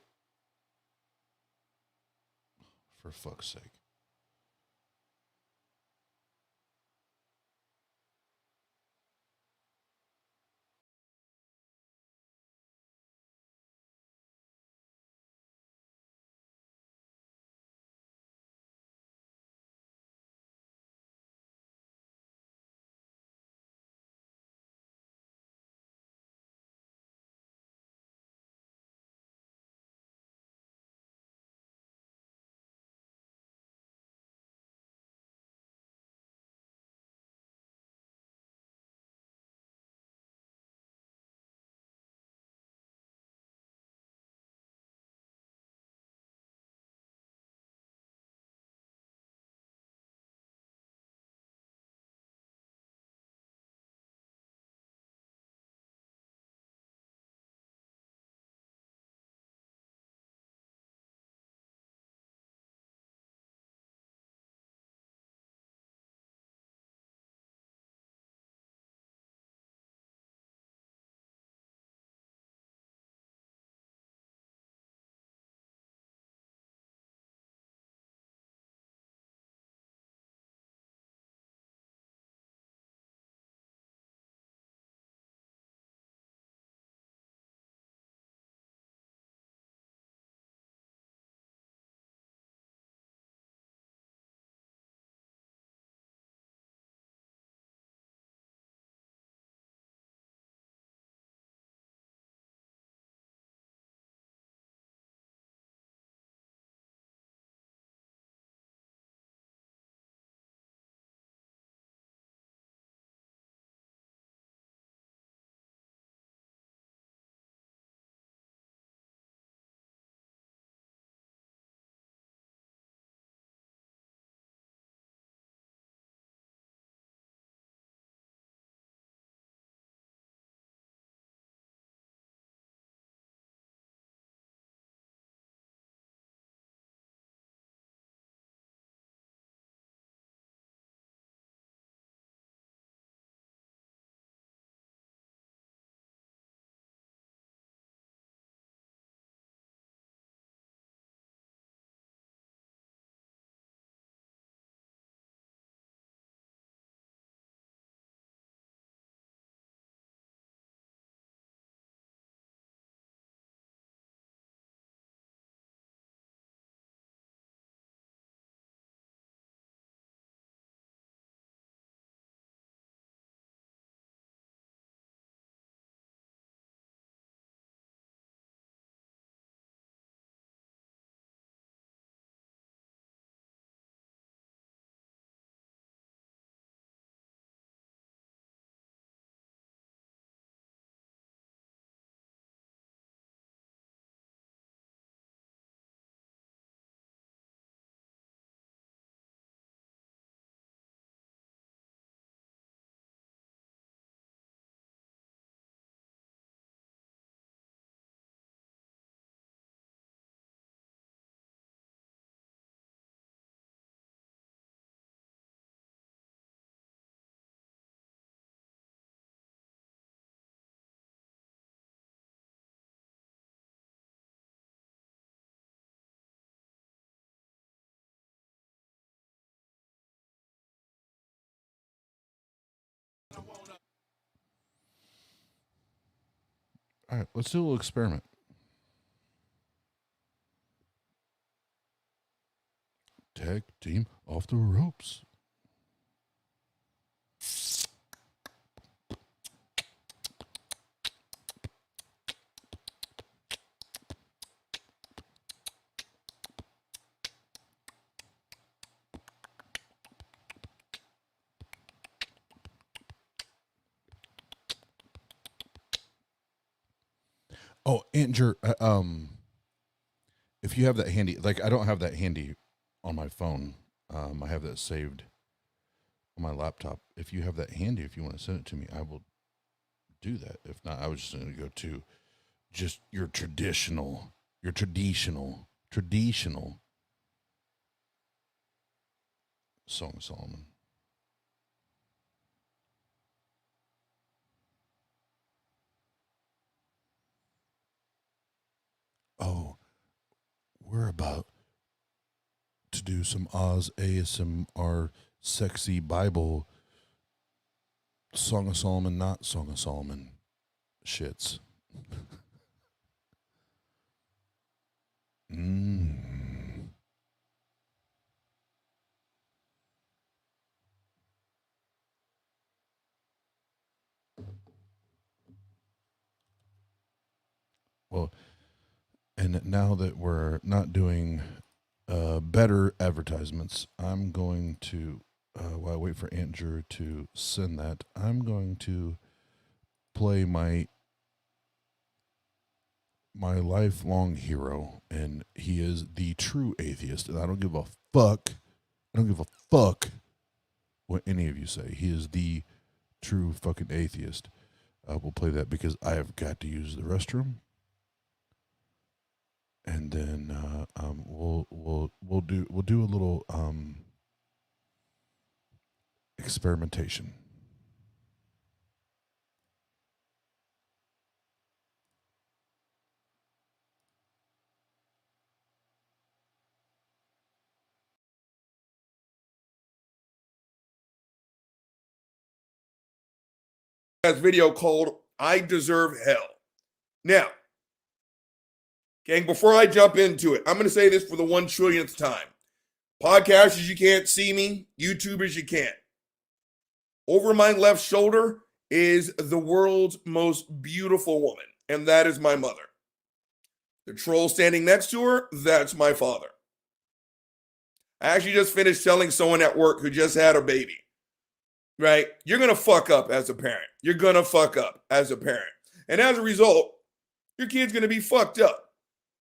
For fuck's sake. All right, let's do a little experiment. Tag team off the ropes. Oh, Andrew, if you have that handy, like I don't have that handy on my phone. I have that saved on my laptop. If you have that handy, if you want to send it to me, I will do that. If not, I was just going to go to just your traditional Song of Solomon. Oh, we're about to do some Oz ASMR sexy Bible Song of Solomon, not Song of Solomon shits. Well, and now that we're not doing better advertisements, I'm going to, while I wait for Andrew to send that, I'm going to play my lifelong hero, and he is the true atheist, and I don't give a fuck. I don't give a fuck what any of you say. He is the true fucking atheist. We'll play that because I have got to use the restroom. And then we'll do a little experimentation. Video called I Deserve Hell. Now, gang, before I jump into it, I'm going to say this for the 1 trillionth time. Podcasters, you can't see me. YouTubers, you can't. Over my left shoulder is the world's most beautiful woman, and that is my mother. The troll standing next to her, that's my father. I actually just finished telling someone at work who just had a baby, right? You're going to fuck up as a parent. You're going to fuck up as a parent. And as a result, your kid's going to be fucked up,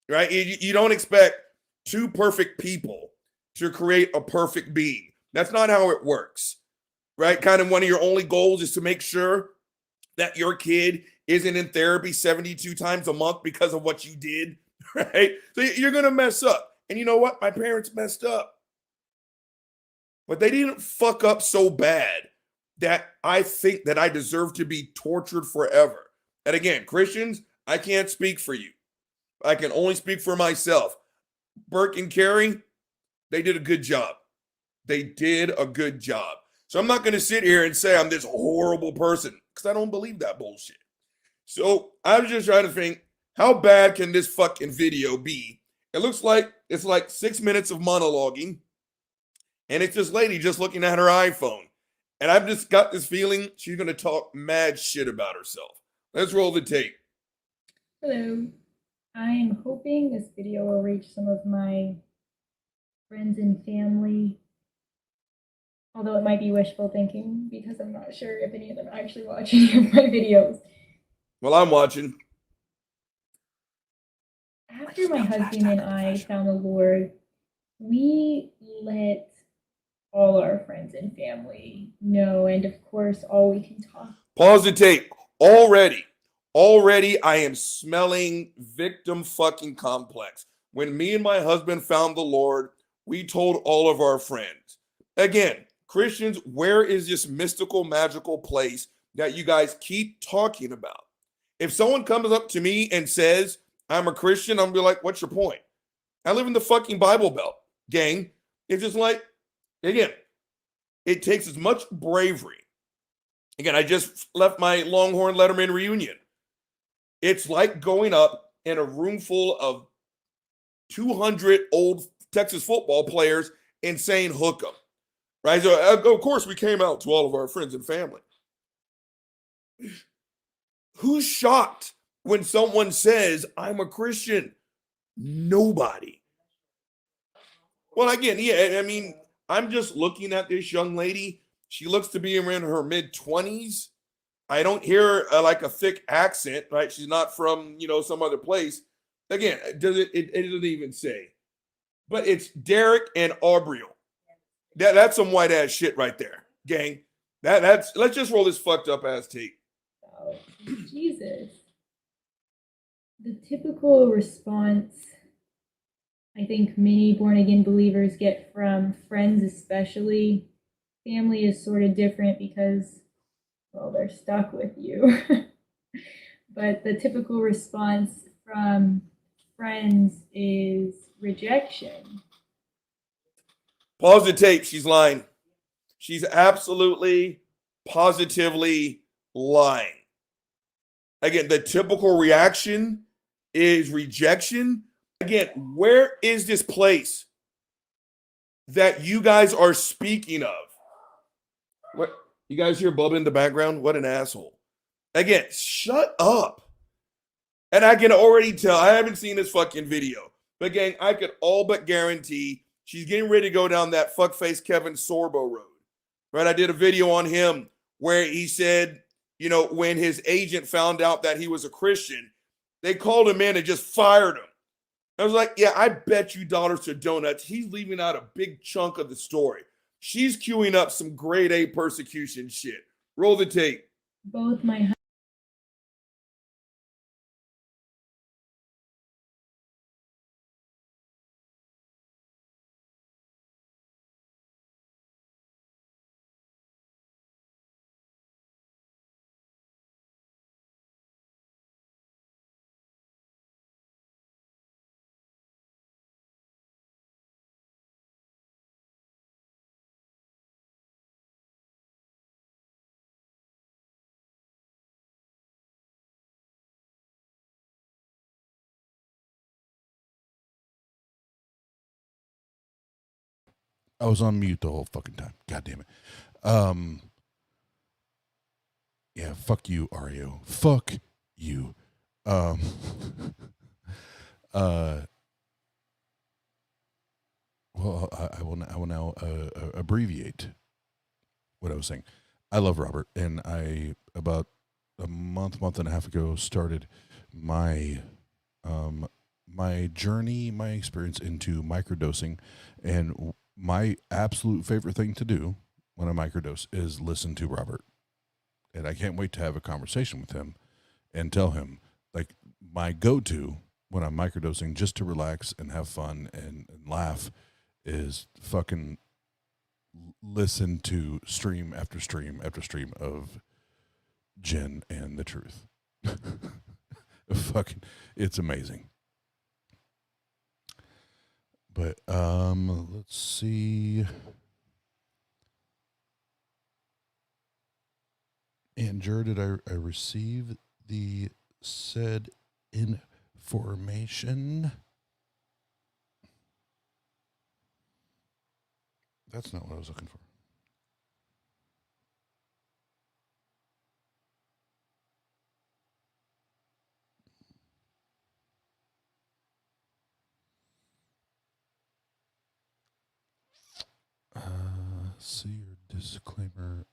right? You don't expect two perfect people to create a perfect being. That's not how it works, right? Kind of one of your only goals is to make sure that your kid isn't in therapy 72 times a month because of what you did, right? So you're going to mess up. And you know what? My parents messed up. But they didn't fuck up so bad that I think that I deserve to be tortured forever. And again, Christians, I can't speak for you. I can only speak for myself. Burke and Carrie, they did a good job. They did a good job. So I'm not going to sit here and say I'm this horrible person because I don't believe that bullshit. So I was just trying to think, how bad can this fucking video be? It looks like it's like 6 minutes of monologuing, and it's this lady just looking at her iPhone. And I've just got this feeling she's going to talk mad shit about herself. Let's roll the tape. Hello. I am hoping this video will reach some of my friends and family, although it might be wishful thinking because I'm not sure if any of them actually watch any of my videos. Well, I'm watching. After my husband and I found the Lord, we let all our friends and family know, and of course, all we can talk. Pause the tape. Already, I am smelling victim fucking complex. When me and my husband found the Lord, we told all of our friends. Again, Christians, where is this mystical, magical place that you guys keep talking about? If someone comes up to me and says, I'm a Christian, I'm gonna be like, what's your point? I live in the fucking Bible Belt, gang. It's just like, again, it takes as much bravery. Again, I just left my Longhorn Letterman reunion. It's like going up in a room full of 200 old Texas football players and saying hook 'em, right? So, of course, we came out to all of our friends and family. Who's shocked when someone says, I'm a Christian? Nobody. Well, again, yeah, I mean, I'm just looking at this young lady. She looks to be in her mid-20s. I don't hear like a thick accent, right? She's not from, some other place. Again, it doesn't even say. But it's Derek and Aubriel. That's some white ass shit right there, gang. Let's just roll this fucked up ass tape. Oh, Jesus. The typical response I think many born again believers get from friends, especially. Family is sort of different because, well, they're stuck with you. But the typical response from friends is rejection. Pause the tape. She's lying. She's absolutely, positively lying. Again, the typical reaction is rejection. Again, where is this place that you guys are speaking of? What, you guys hear Bubba in the background? What an asshole. Again, shut up. And I can already tell, I haven't seen this fucking video, but gang, I could all but guarantee she's getting ready to go down that fuckface Kevin Sorbo road, right? I did a video on him where he said, you know, when his agent found out that he was a Christian, they called him in and just fired him. I was like, yeah, I bet you dollars to donuts he's leaving out a big chunk of the story. She's queuing up some grade A persecution shit. Roll the tape. Both my I was on mute the whole fucking time. God damn it. Yeah, fuck you, Ario. Fuck you. Well, I will now abbreviate what I was saying. I love Robert, and I about a month and a half ago started my my journey, my experience into microdosing, and my absolute favorite thing to do when I microdose is listen to Robert. And I can't wait to have a conversation with him and tell him, like, my go-to when I'm microdosing just to relax and have fun and laugh is fucking listen to stream after stream after stream of Jen and the truth. Fucking, it's amazing. But let's see. Andrew, did I receive the said information? That's not what I was looking for. See your disclaimer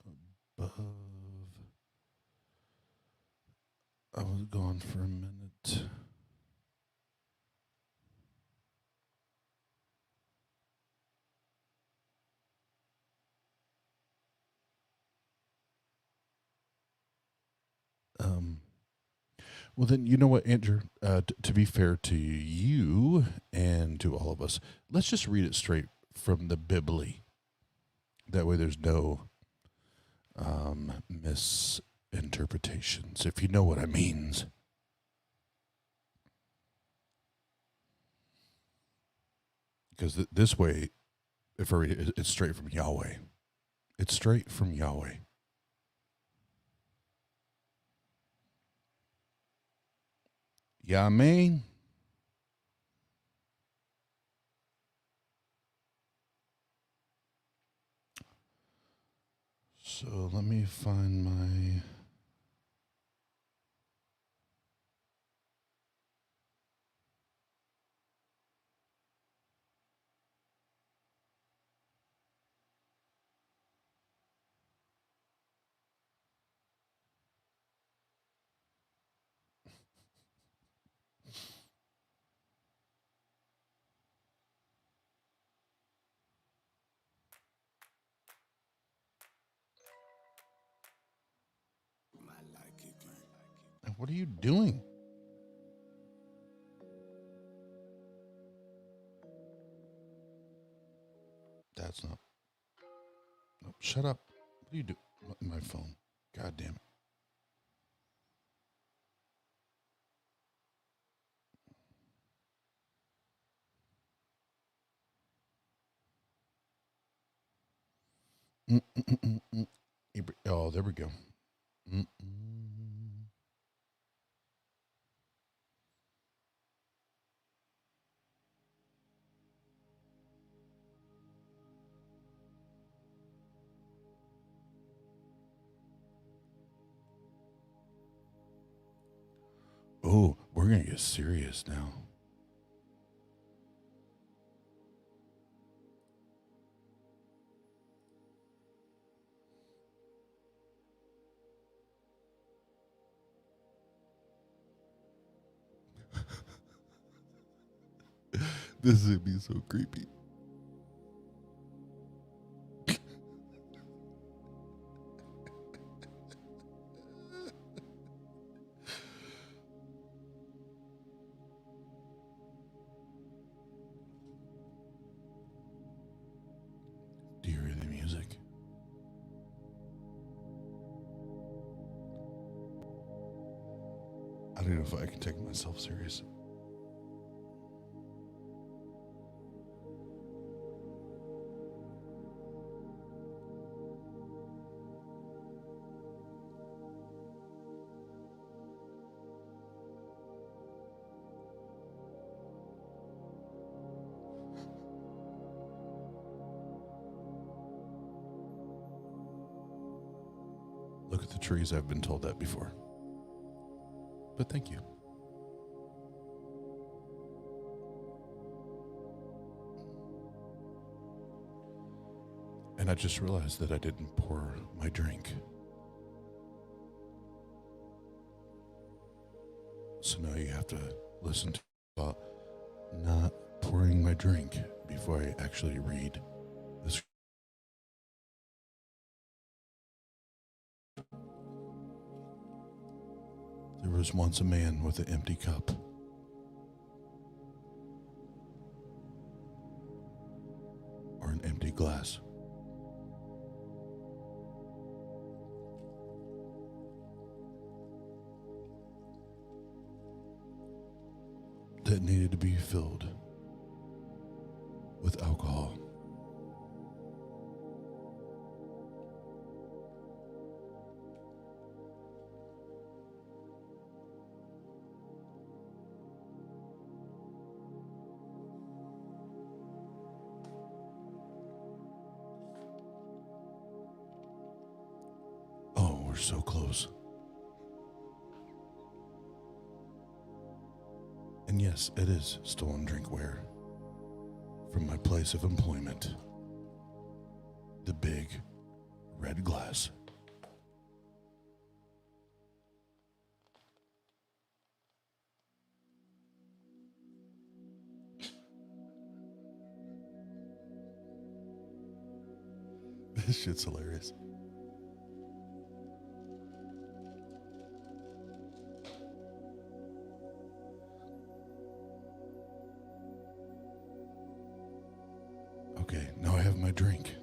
above. I was gone for a minute. Well, then, you know what, Andrew, to be fair to you and to all of us, let's just read it straight from the Bibli. That way there's no misinterpretations, if you know what I means. Because this way, if I read it, it's straight from Yahweh. It's straight from Yahweh. Yeah, I mean. So let me find my. What are you doing? That's not. Nope, shut up. What do you do? My phone. God damn it. Oh, there we go. Oh, we're going to get serious now. This would be so creepy. Do you hear the music? I don't know if I can take myself serious. Look at the trees. I've been told that before. But thank you. And I just realized that I didn't pour my drink. So now you have to listen to about not pouring my drink before I actually read this. There was once a man with an empty cup. Or an empty glass. That needed to be filled with alcohol. Oh, we're so close. And yes, it is stolen drinkware from my place of employment. The big red glass. This shit's hilarious. Okay, now I have my drink.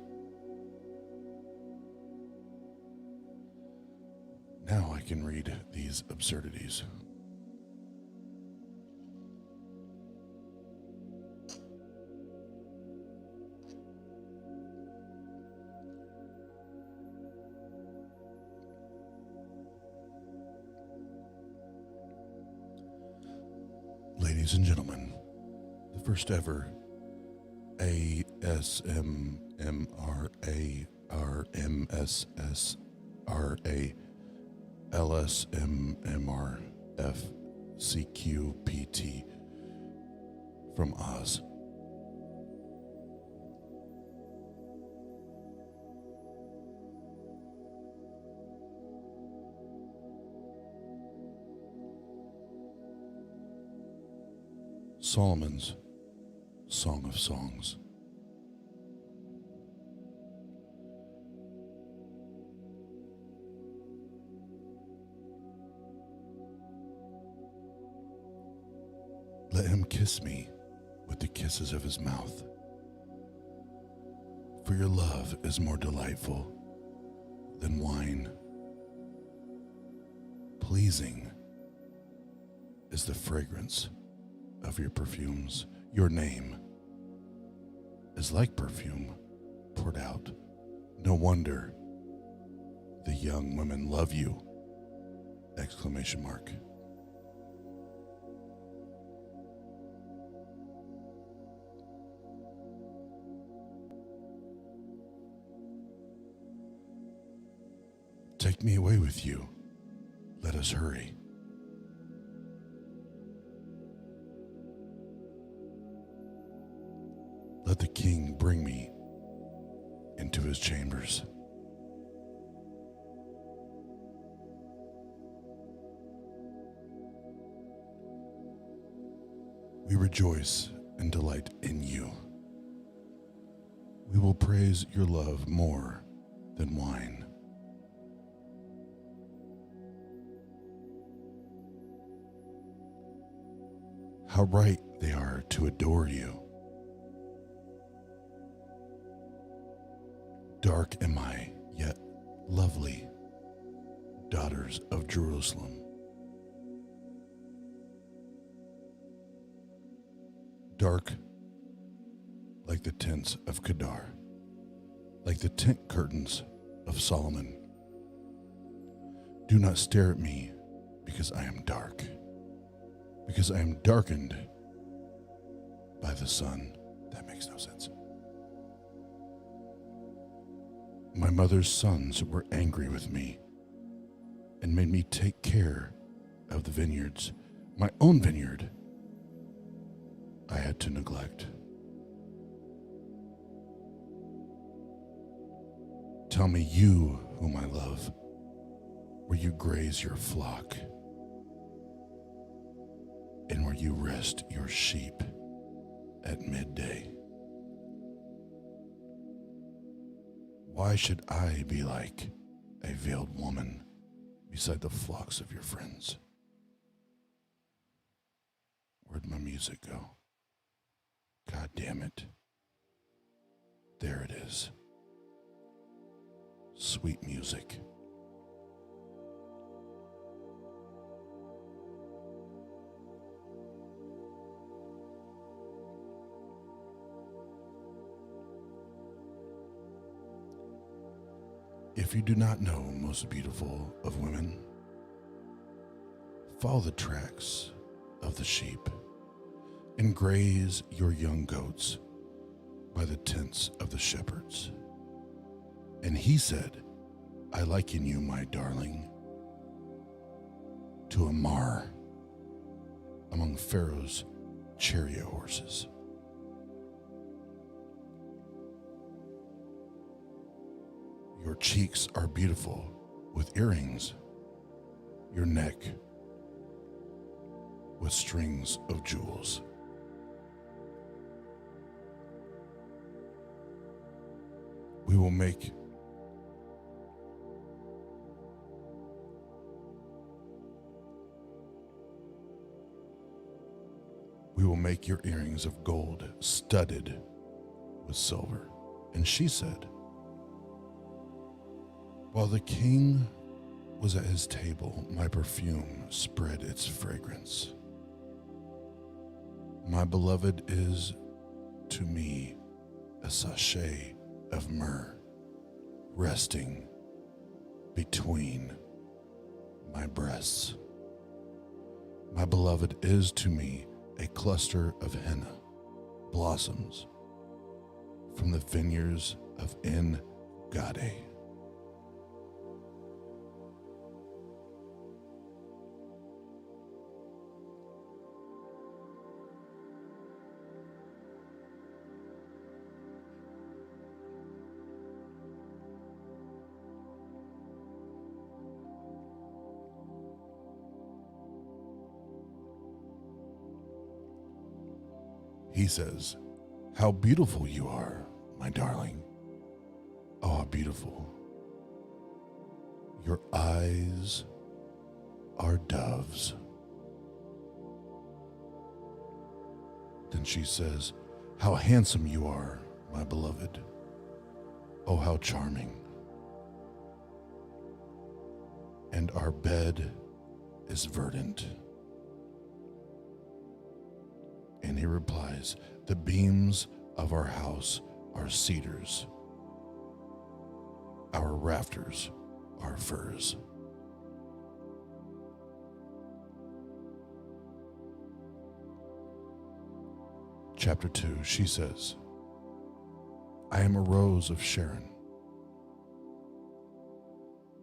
Now I can read these absurdities. Ladies and gentlemen, the first ever ASMRARMSSRALSMMRFCQPT from Oz. Solomon's Song of Songs. Let him kiss me with the kisses of his mouth. For your love is more delightful than wine. Pleasing is the fragrance of your perfumes. Your name is like perfume poured out. No wonder the young women love you! Exclamation mark. Take me away with you. Let us hurry. Let the king bring me into his chambers. We rejoice and delight in you. We will praise your love more than wine. How right they are to adore you. Dark am I, yet lovely, daughters of Jerusalem. Dark like the tents of Kedar, like the tent curtains of Solomon. Do not stare at me because I am dark, because I am darkened by the sun. That makes no sense. My mother's sons were angry with me and made me take care of the vineyards. My own vineyard I had to neglect. Tell me, you whom I love, where you graze your flock and where you rest your sheep at midday. Why should I be like a veiled woman beside the flocks of your friends? Where'd my music go? God damn it. There it is. Sweet music. If you do not know, most beautiful of women, follow the tracks of the sheep and graze your young goats by the tents of the shepherds. And he said, I liken you, my darling, to a mar among Pharaoh's chariot horses. Your cheeks are beautiful with earrings, your neck with strings of jewels. We will make your earrings of gold studded with silver. And she said, while the king was at his table, my perfume spread its fragrance. My beloved is to me a sachet of myrrh resting between my breasts. My beloved is to me a cluster of henna blossoms from the vineyards of En-Gade. He says, how beautiful you are, my darling. Oh, how beautiful. Your eyes are doves. Then she says, how handsome you are, my beloved. Oh, how charming. And our bed is verdant. And he replies, the beams of our house are cedars. Our rafters are firs. Chapter 2, she says, I am a rose of Sharon,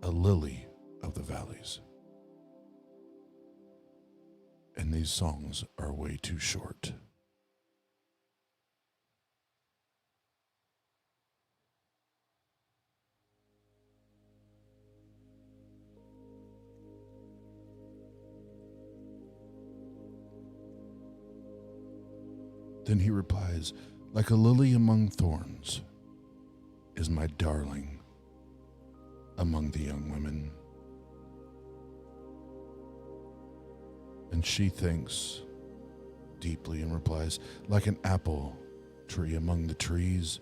a lily of the valleys. And these songs are way too short. Then he replies, like a lily among thorns is my darling among the young women. And she thinks deeply and replies, like an apple tree among the trees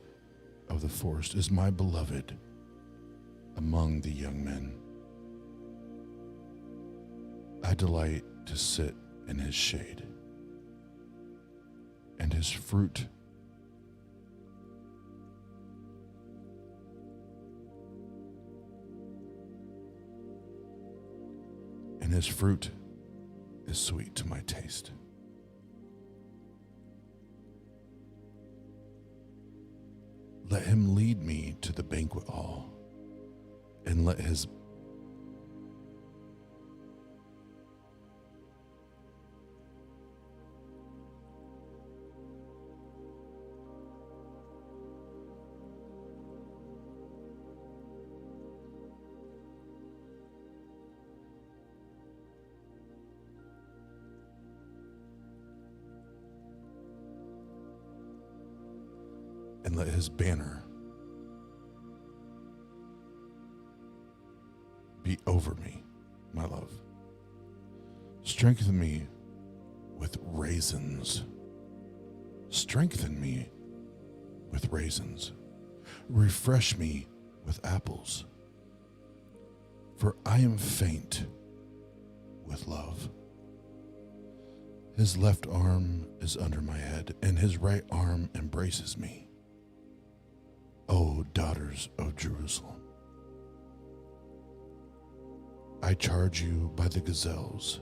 of the forest is my beloved among the young men. I delight to sit in his shade, and his fruit is sweet to my taste. Let him lead me to the banquet hall, and let his banner be over me, my love. Strengthen me with raisins. Strengthen me with raisins. Refresh me with apples. For I am faint with love. His left arm is under my head, and his right arm embraces me. O daughters of Jerusalem, I charge you by the gazelles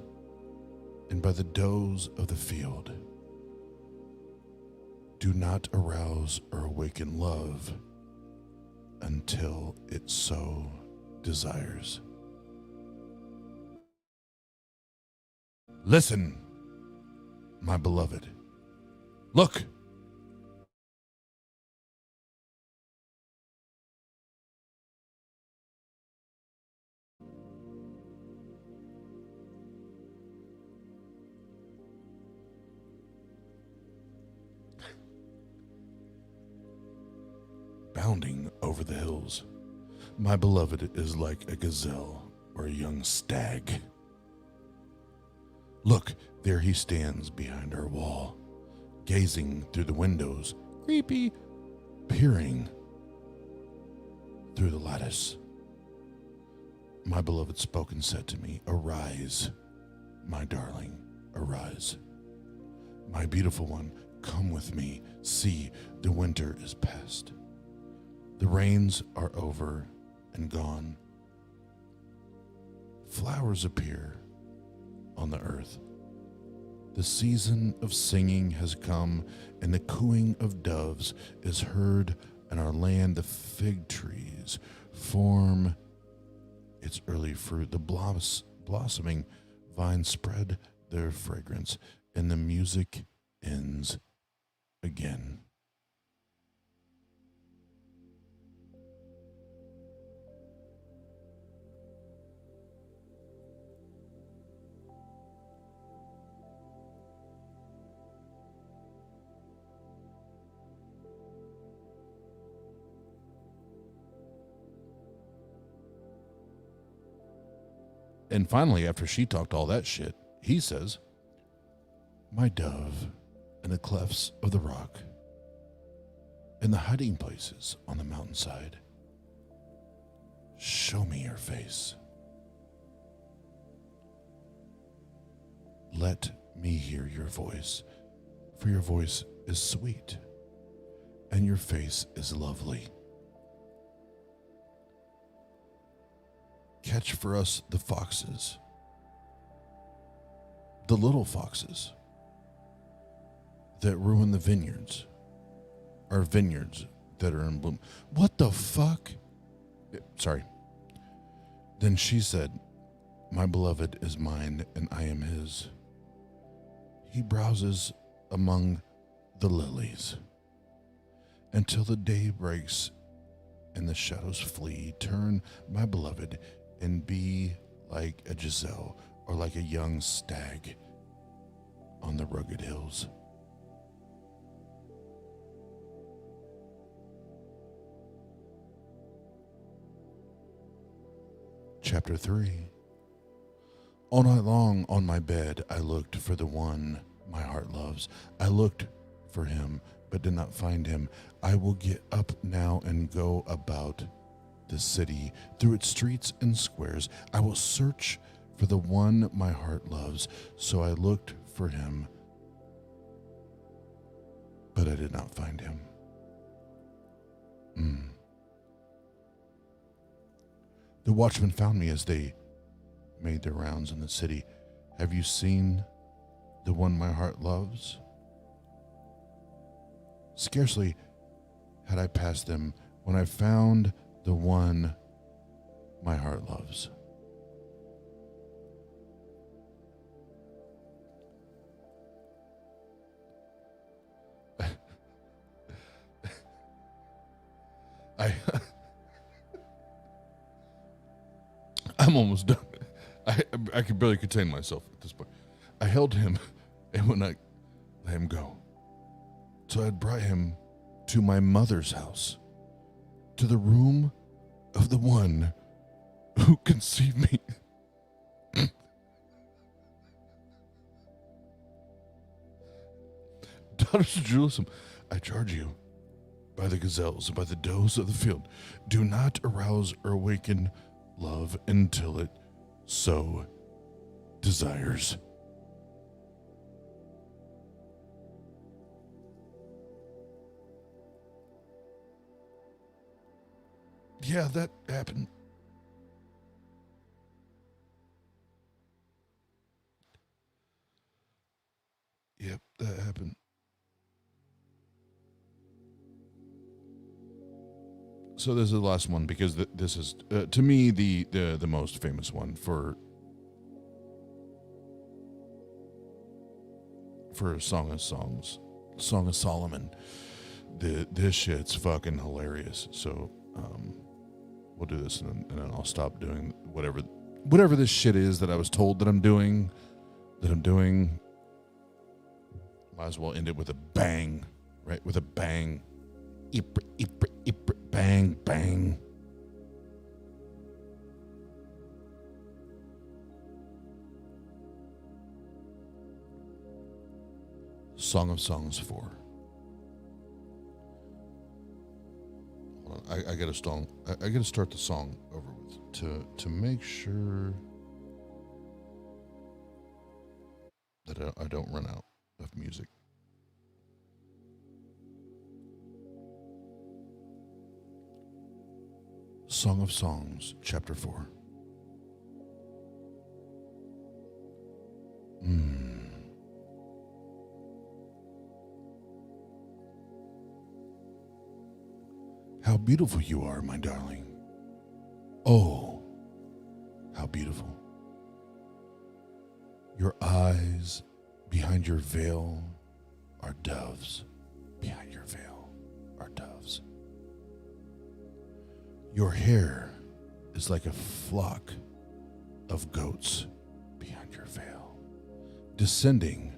and by the does of the field, do not arouse or awaken love until it so desires. Listen, my beloved. Look. Bounding over the hills, my beloved is like a gazelle or a young stag. Look, there he stands behind our wall, gazing through the windows, creepy, peering through the lattice. My beloved spoke and said to me, arise, my darling, arise. My beautiful one, come with me. See, the winter is past. The rains are over and gone. Flowers appear on the earth. The season of singing has come, and the cooing of doves is heard in our land. The fig trees form its early fruit. The blossoming vines spread their fragrance, and the music ends again. And finally, after she talked all that shit, he says, my dove in the clefts of the rock, in the hiding places on the mountainside, Show me your face. Let me hear your voice, for your voice is sweet, and your face is lovely. Catch for us the foxes, the little foxes that ruin the vineyards, our vineyards that are in bloom. What the fuck? Sorry. Then she said, my beloved is mine, and I am his. He browses among the lilies until the day breaks and the shadows flee. Turn, my beloved, and be like a gazelle or like a young stag on the rugged hills. Chapter 3. All night long on my bed I looked for the one my heart loves. I looked for him, but did not find him. I will get up now and go about the city, through its streets and squares. I will search for the one my heart loves. So I looked for him, but I did not find him. The watchmen found me as they made their rounds in the city. Have you seen the one my heart loves? Scarcely had I passed them when I found the one my heart loves. I'm almost done. I could barely contain myself at this point. I held him and would not let him go. So I brought him to my mother's house, to the room of the one who conceived me. Daughters of Jerusalem, I charge you, by the gazelles and by the does of the field, do not arouse or awaken love until it so desires. Yeah, that happened. Yep, that happened. So this is the last one because this is, to me, the most famous one for Song of Songs, Song of Solomon. This shit's fucking hilarious. So we'll do this and then I'll stop doing whatever this shit is that I was told that I'm doing. Might as well end it with a bang, right? With a bang. Bang, bang. Song of Songs 4. Hold on, I gotta start the song over with to make sure that I don't run out of music. Song of Songs, chapter 4. How beautiful you are, my darling. Oh, how beautiful. Your eyes behind your veil are doves. Behind your veil are doves. Your hair is like a flock of goats behind your veil, descending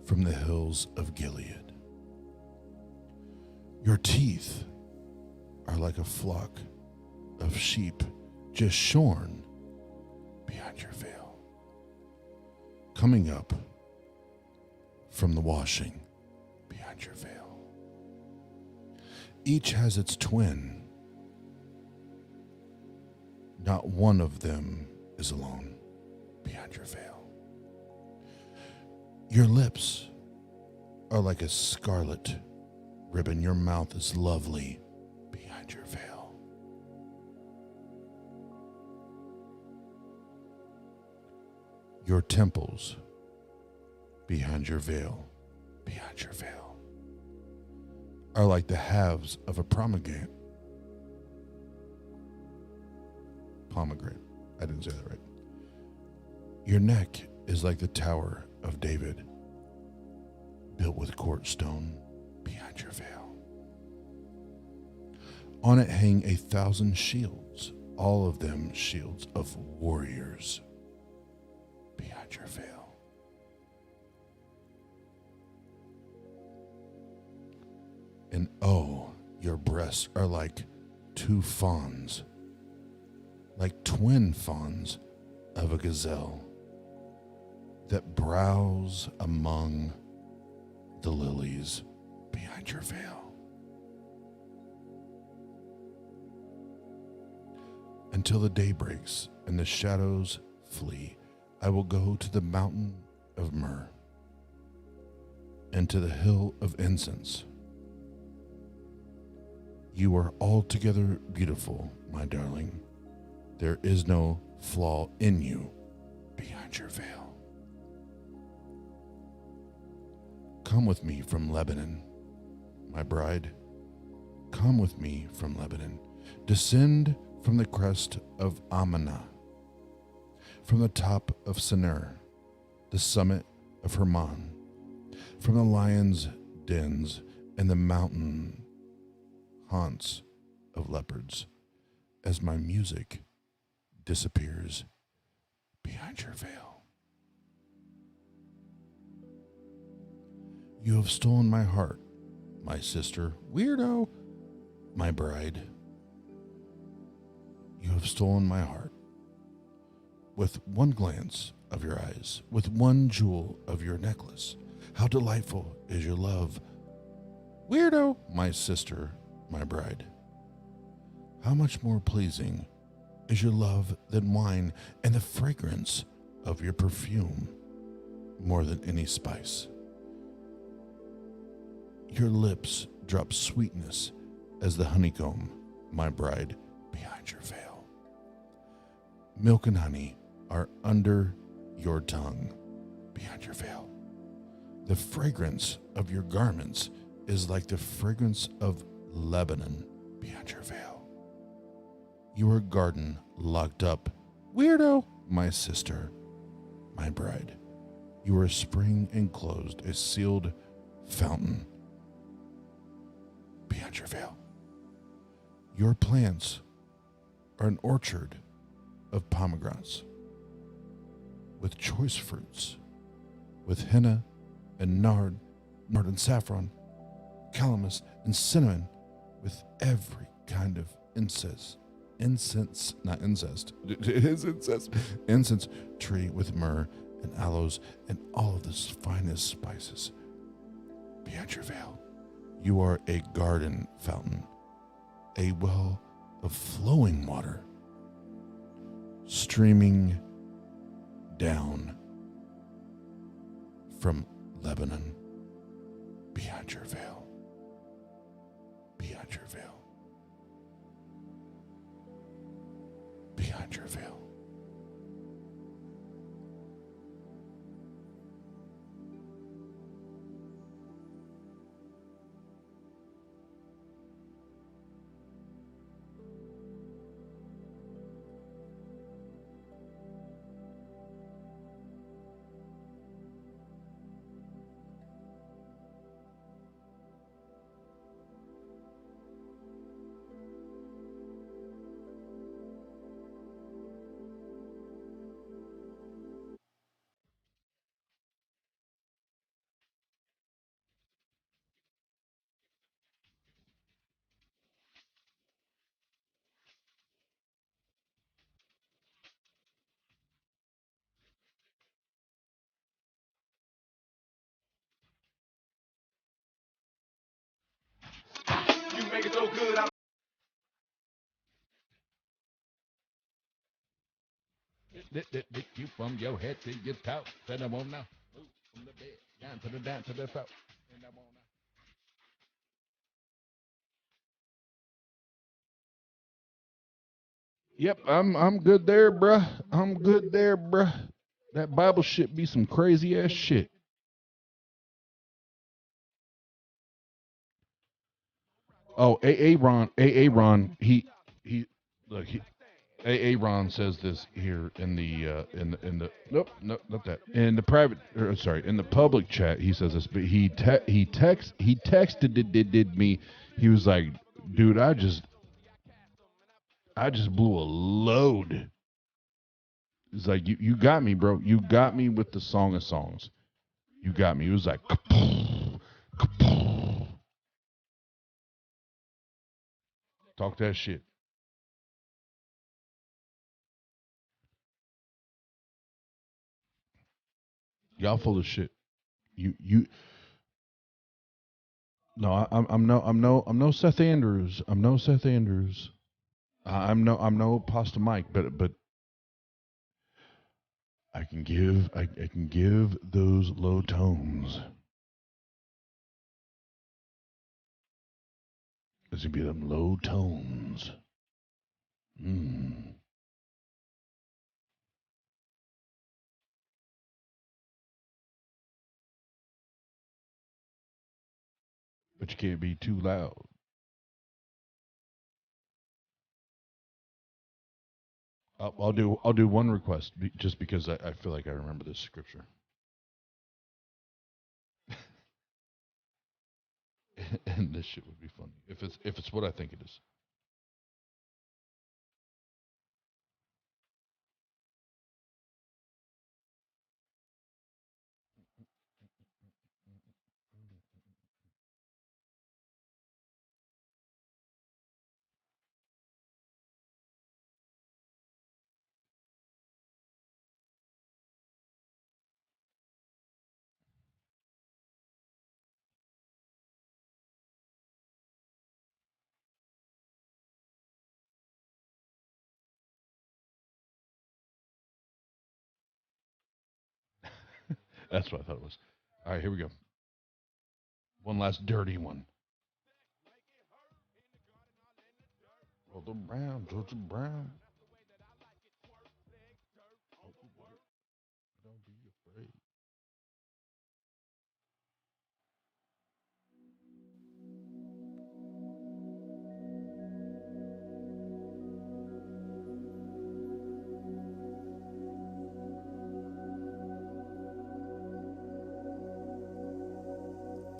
from the hills of Gilead. Your teeth are like a flock of sheep just shorn behind your veil, coming up from the washing behind your veil. Each has its twin Not one of them is alone behind your veil. Your lips are like a scarlet ribbon. Your mouth is lovely behind your veil. Your temples behind your veil, are like the halves of a pomegranate. I didn't say that right. Your neck is like the Tower of David, built with quartz stone behind your veil. On it hang 1,000 shields, all of them shields of warriors behind your veil. And oh, your breasts are like two fawns, like twin fawns of a gazelle that browse among the lilies behind your veil. Until the day breaks and the shadows flee, I will go to the mountain of myrrh and to the hill of incense. You are altogether beautiful, my darling. There is no flaw in you behind your veil. Come with me from Lebanon, my bride. Come with me from Lebanon. Descend from the crest of Amanah, from the top of Senir, the summit of Hermon, from the lion's dens and the mountain haunts of leopards, as my music disappears behind your veil. You have stolen my heart, my sister, weirdo, my bride. You have stolen my heart. With one glance of your eyes, with one jewel of your necklace, how delightful is your love, weirdo, my sister, my bride. How much more pleasing is your love than wine, and the fragrance of your perfume more than any spice. Your lips drop sweetness as the honeycomb, my bride, behind your veil. Milk and honey are under your tongue, behind your veil. The fragrance of your garments is like the fragrance of Lebanon behind your veil. You are a garden locked up, weirdo, my sister, my bride. You are a spring enclosed, a sealed fountain behind your veil. Your plants are an orchard of pomegranates with choice fruits, with henna and nard and saffron, calamus and cinnamon, with every kind of incense, incense tree with myrrh and aloes and all of the finest spices behind your veil. You are a garden fountain, a well of flowing water, streaming down from Lebanon behind your veil, behind your veil, behind your veil. You from your head to your toe. Then I won't know. Move from the bed down to the floor. And I won't know. Yep, I'm good there, bruh. I'm good there, bruh. That Bible shit be some crazy ass shit. Oh, Aaron, he look, Aaron says this here in the nope, not that. In the private, in the public chat, he says this, but he texted me. He was like, dude, I just blew a load. It's like, you got me, bro. You got me with the Song of Songs. You got me. It was like, talk that shit. Y'all full of shit. No, I'm no Seth Andrews. I'm no Seth Andrews. I'm no Pasta Mike, but I can give those low tones. There's gonna be them low tones. But you can't be too loud. I'll do one request just because I feel like I remember this scripture. And this shit would be funny if it's what I think it is. That's what I thought it was. All right, here we go. One last dirty one. Georgia Brown, Georgia Brown. Don't be afraid.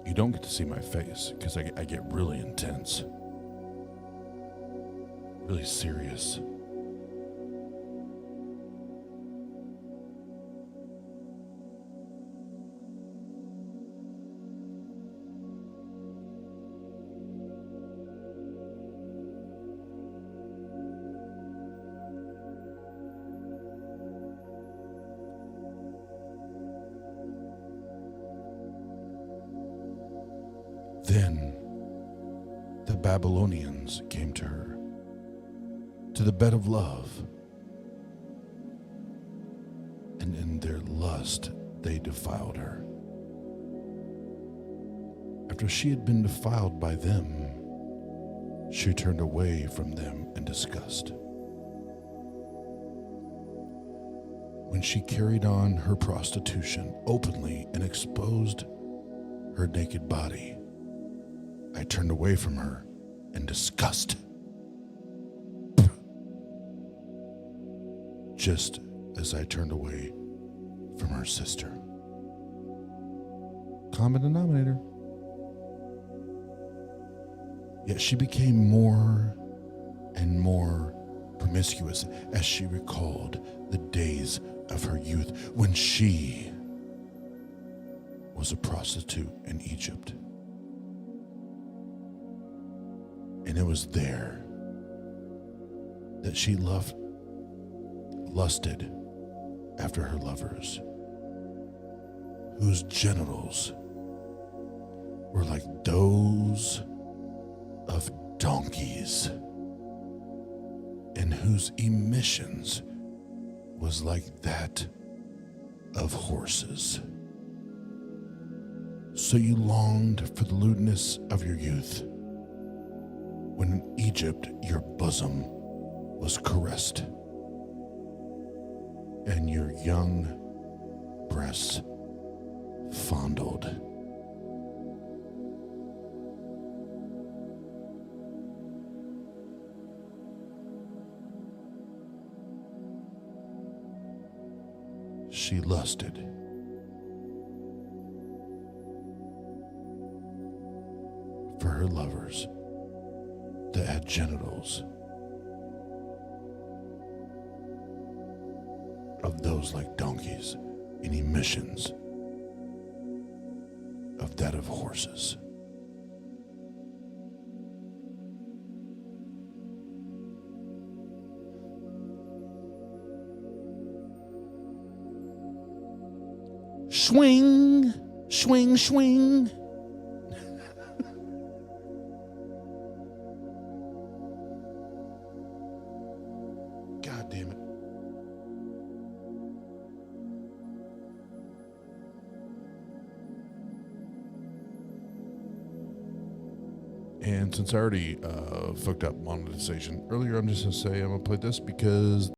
You don't get to see my face because I get really intense, really serious. Then the Babylonians came to her, to the bed of love, and in their lust they defiled her. After she had been defiled by them, she turned away from them in disgust. When she carried on her prostitution openly and exposed her naked body, I turned away from her in disgust. Just as I turned away from her sister. Common denominator. Yet she became more and more promiscuous as she recalled the days of her youth when she was a prostitute in Egypt. And it was there that she lusted after her lovers, whose genitals were like those of donkeys, and whose emissions was like that of horses. So you longed for the lewdness of your youth, when in Egypt your bosom was caressed, and your young breasts fondled. She lusted for her lovers that had genitals of those like donkeys, and emissions of that of horses. Swing, swing, swing. God damn it. And since I already fucked up monetization earlier, I'm just going to say I'm going to play this because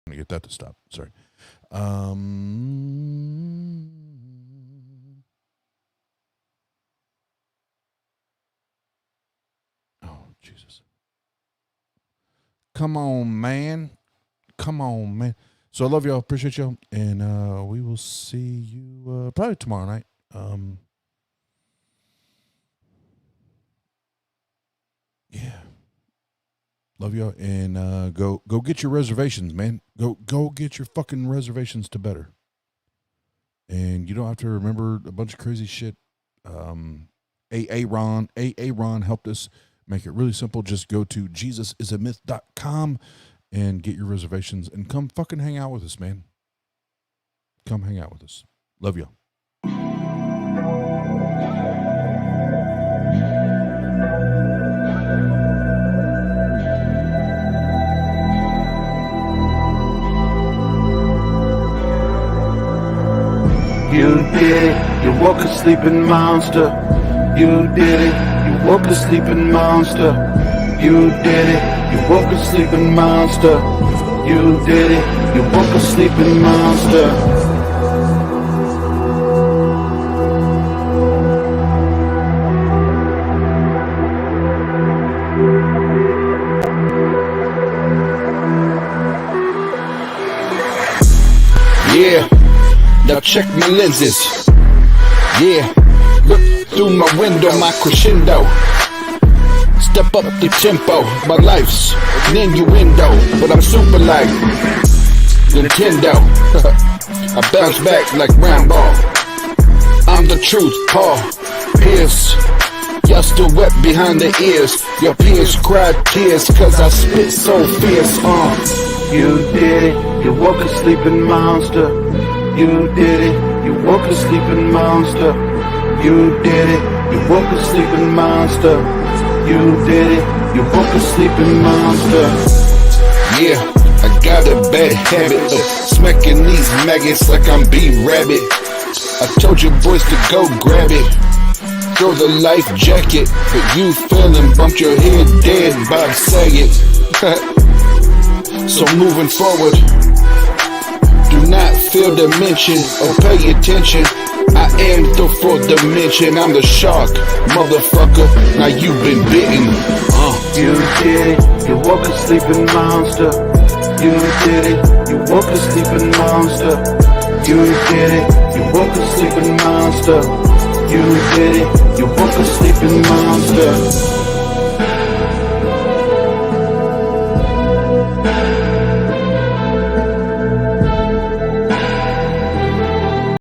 I'm going to get that to stop. Sorry. Oh, Jesus. Come on, man. Come on, man. So I love y'all. Appreciate y'all. And we will see you probably tomorrow night. Yeah. Love y'all. And go get your reservations, man. Go get your fucking reservations to better. And you don't have to remember a bunch of crazy shit. Ron helped us make it really simple. Just go to jesusisamyth.com and get your reservations and come fucking hang out with us, man. Come hang out with us. Love y'all. You did it, you woke a sleeping monster. You did it, you woke a sleeping monster. You did it. You woke a sleeping monster. You did it. You woke a sleeping monster. Yeah, now check my lenses. Yeah, look through my window, my crescendo. Step up the tempo, my life's an innuendo, but I'm super like Nintendo. I bounce back like Rambo. I'm the truth, Paul Pierce. Y'all still wet behind the ears. Your peers cry tears, cause I spit so fierce. You did it. You woke a sleeping monster. You did it. You woke a sleeping monster. You did it. You woke a sleeping monster. You did it. You woke a sleeping monster. Yeah, I got a bad habit of smacking these maggots like I'm B-Rabbit. I told you boys to go grab it. Throw the life jacket, but you fell and bumped your head dead, Bob Saget. So moving forward, do not feel the mention or pay attention. I am the fourth dimension, I'm the shark, motherfucker, now you've been bitten. You did it, you woke a sleeping monster. You did it, you woke a sleeping monster. You did it, you woke a sleeping monster. You did it, you woke a sleeping monster.